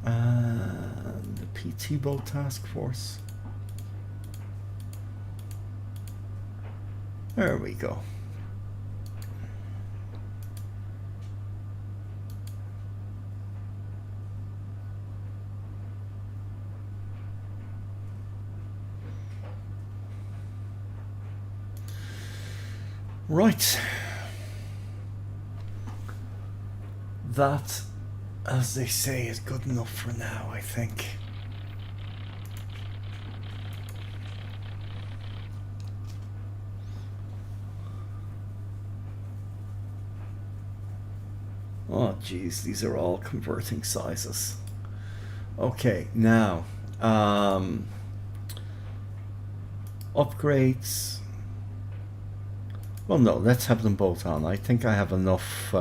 And the PT Boat Task Force. There we go. Right. That, as they say, is good enough for now, I think. Oh, geez, these are all converting sizes. Okay, now, upgrades. Well, no, let's have them both on. I think I have enough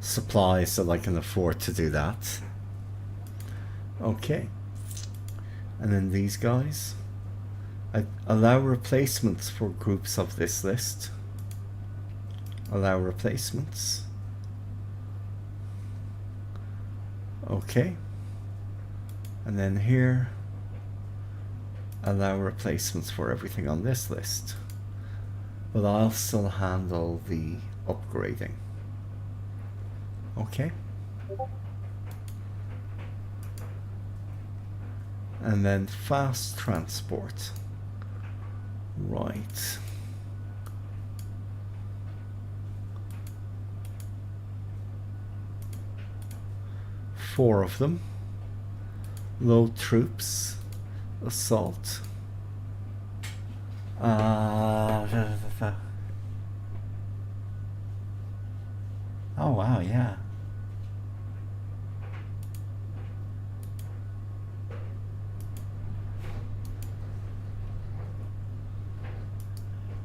supplies that I can afford to do that. Okay. And then these guys. I allow replacements for groups of this list. Allow replacements. Okay. And then here, allow replacements for everything on this list. But I'll still handle the upgrading. Okay. And then fast transport. Right. Four of them. Low troops. Assault. Oh wow, yeah.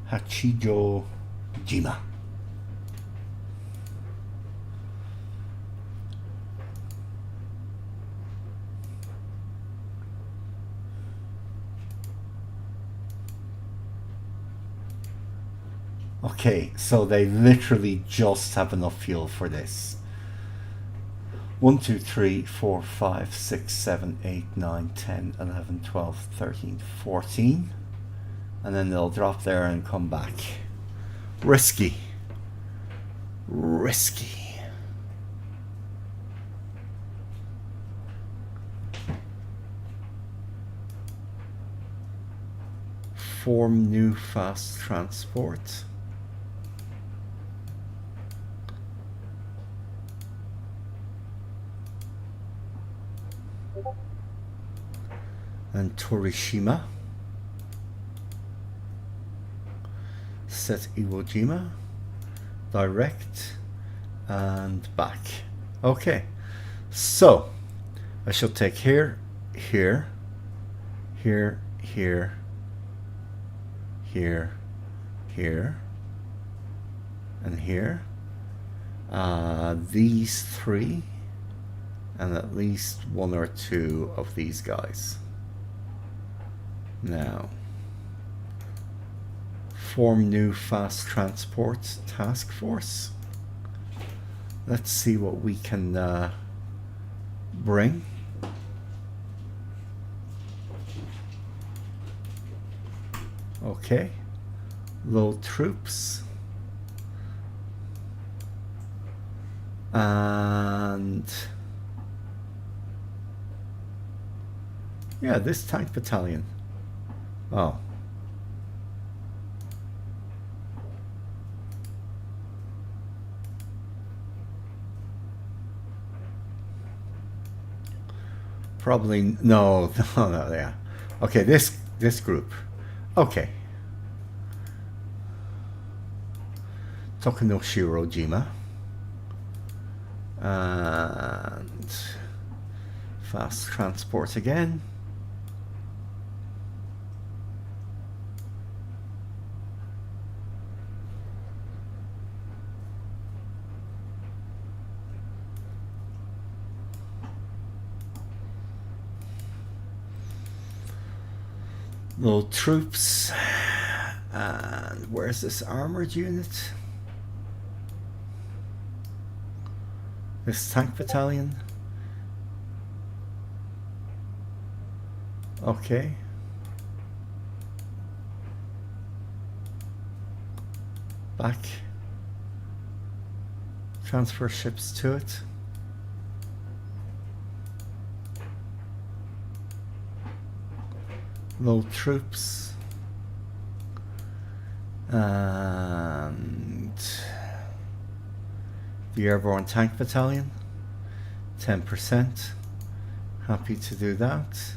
Hachijo Jima. Okay, so they literally just have enough fuel for this. 1, 2, 3, 4, 5, 6, 7, 8, 9, 10, 11, 12, 13, 14. And then they'll drop there and come back. Risky. Risky. Form new fast transport. And Torishima. Set Iwo Jima. Direct. And back. Okay. So, I shall take here, here, here, here, here, here, and here. These three. And at least one or two of these guys. Now, form new fast transport task force. Let's see what we can bring. Okay, low troops. And yeah, this tank battalion. Oh. Probably no, no, yeah. Okay, this group. Okay. Tokanoshiro Jima. And fast transport again. Little troops. And where's this armored unit? This tank battalion. Okay. Back. Transfer ships to it. low troops, and the Airborne Tank Battalion, 10%. Happy to do that.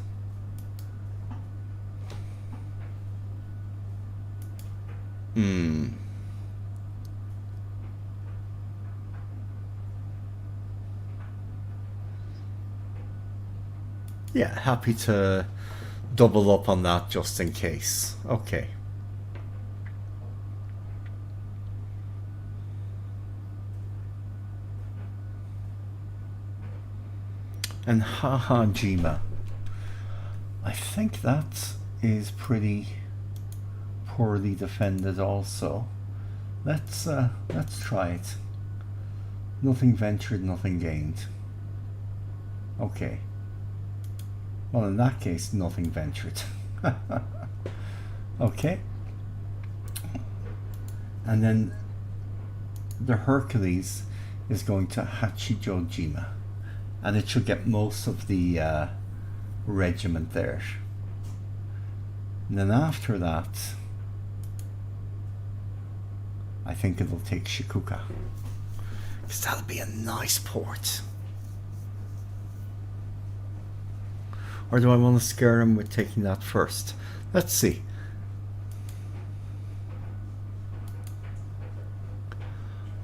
Yeah, happy to double up on that just in case. Okay. And Hahajima. I think that is pretty poorly defended also. Let's try it. Nothing ventured, nothing gained. Okay. Well, in that case, nothing ventured. Okay. And then the Hercules is going to Hachijojima. And it should get most of the regiment there. And then after that, I think it'll take Shikuka. Because that'll be a nice port. Or do I want to scare him with taking that first? Let's see.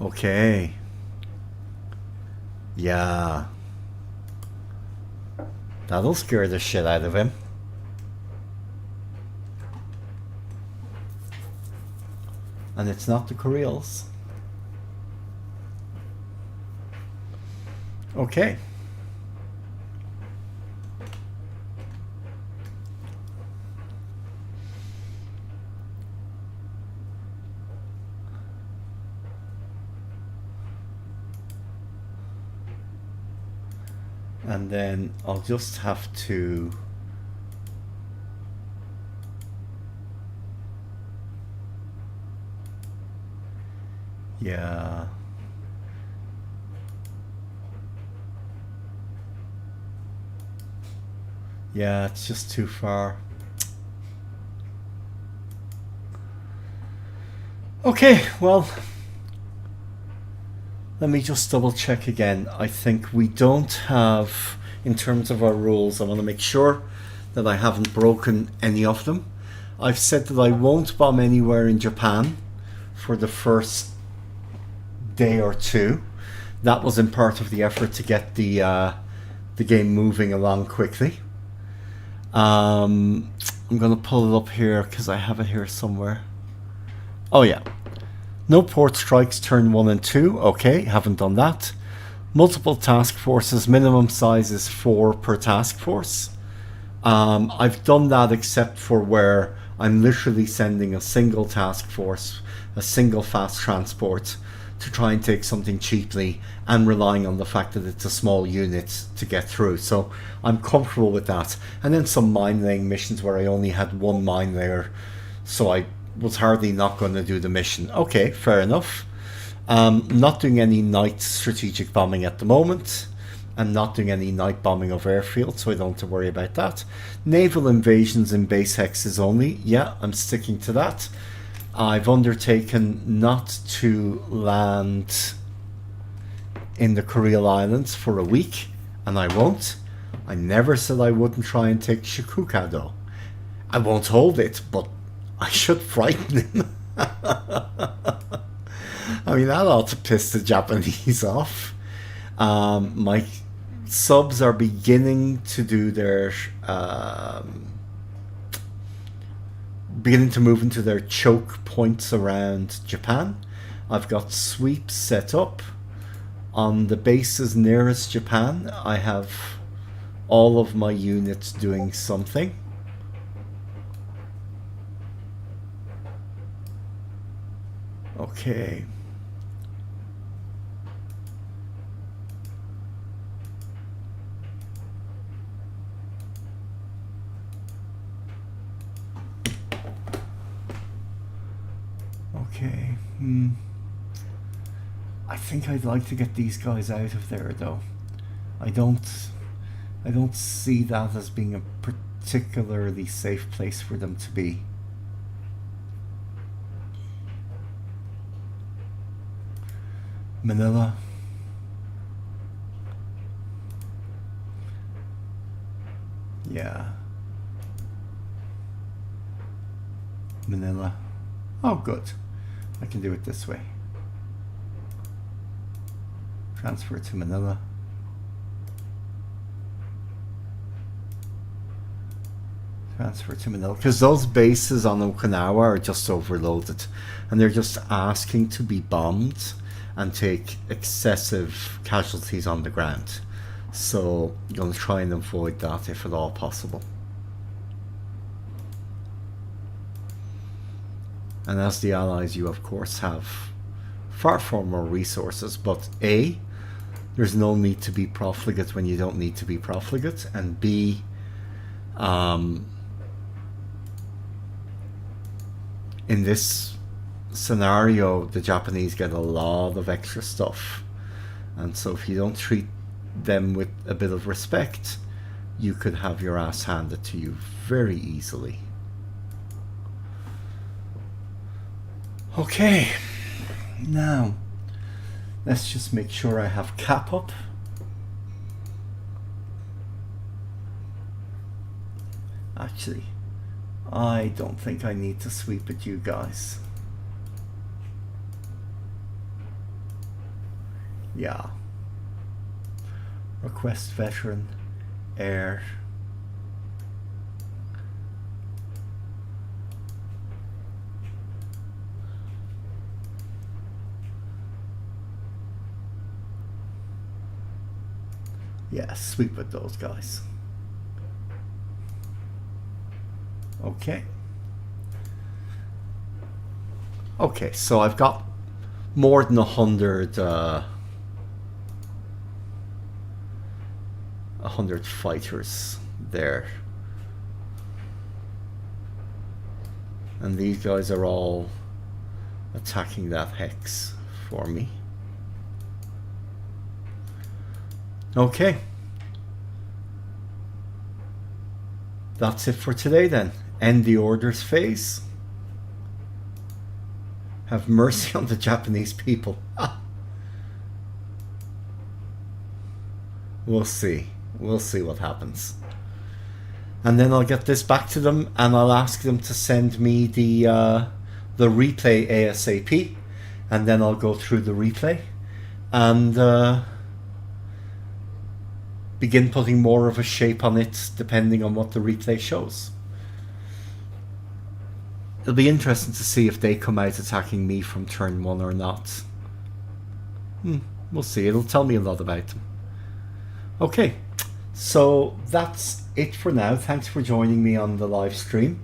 Okay. Yeah. That'll scare the shit out of him. And it's not the Kuriles. Okay. And then I'll just have to yeah. Yeah, it's just too far. Okay, well, let me just double check again. I think we don't have, in terms of our rules, I want to make sure that I haven't broken any of them. I've said that I won't bomb anywhere in Japan for the first day or two. That was in part of the effort to get the game moving along quickly. I'm going to pull it up here because I have it here somewhere. Oh yeah. No port strikes turn 1 and 2. Okay, haven't done that. Multiple task forces. Minimum size is 4 per task force. I've done that except for where I'm literally sending a single task force, a single fast transport to try and take something cheaply and relying on the fact that it's a small unit to get through. So I'm comfortable with that. And then some mine laying missions where I only had 1 mine layer, so I was hardly not going to do the mission. Okay, fair enough. Not doing any night strategic bombing at the moment, and not doing any night bombing of airfields, so I don't have to worry about that. Naval invasions in base hexes only. Yeah, I'm sticking to that. I've undertaken not to land in the Kuril Islands for a week, and I won't. I never said I wouldn't try and take Shikuka though. I won't hold it, but I should frighten him. I mean, that ought to piss the Japanese off. My subs are beginning to do their beginning to move into their choke points around Japan. I've got sweeps set up on the bases nearest Japan. I have all of my units doing something. Okay. Okay. I think I'd like to get these guys out of there though. I don't see that as being a particularly safe place for them to be. Manila. Yeah. Manila. Oh, good. I can do it this way. Transfer to Manila. Transfer to Manila. Because those bases on Okinawa are just overloaded. And they're just asking to be bombed and take excessive casualties on the ground. So I'm going to try and avoid that if at all possible. And as the Allies, you of course have far more resources, but A, there's no need to be profligate when you don't need to be profligate, and B, in this scenario, the Japanese get a lot of extra stuff, and so if you don't treat them with a bit of respect, you could have your ass handed to you very easily. Okay, now let's just make sure I have cap up. Actually, I don't think I need to sweep at you guys. Yeah. Request veteran, air. Yeah, sweep with those guys. Okay. Okay, so I've got more than 100 fighters there. And these guys are all attacking that hex for me. Okay. That's it for today then. End the orders phase. Have mercy on the Japanese people. We'll see. We'll see what happens. And then I'll get this back to them and I'll ask them to send me the replay ASAP. And then I'll go through the replay and begin putting more of a shape on it depending on what the replay shows. It'll be interesting to see if they come out attacking me from turn 1 or not. We'll see. It'll tell me a lot about them. Okay, so that's it for now. Thanks for joining me on the live stream,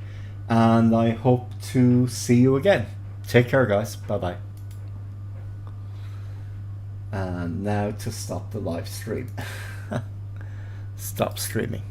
and I hope to see you again. Take care, guys. Bye-bye. And now to stop the live stream. Stop streaming.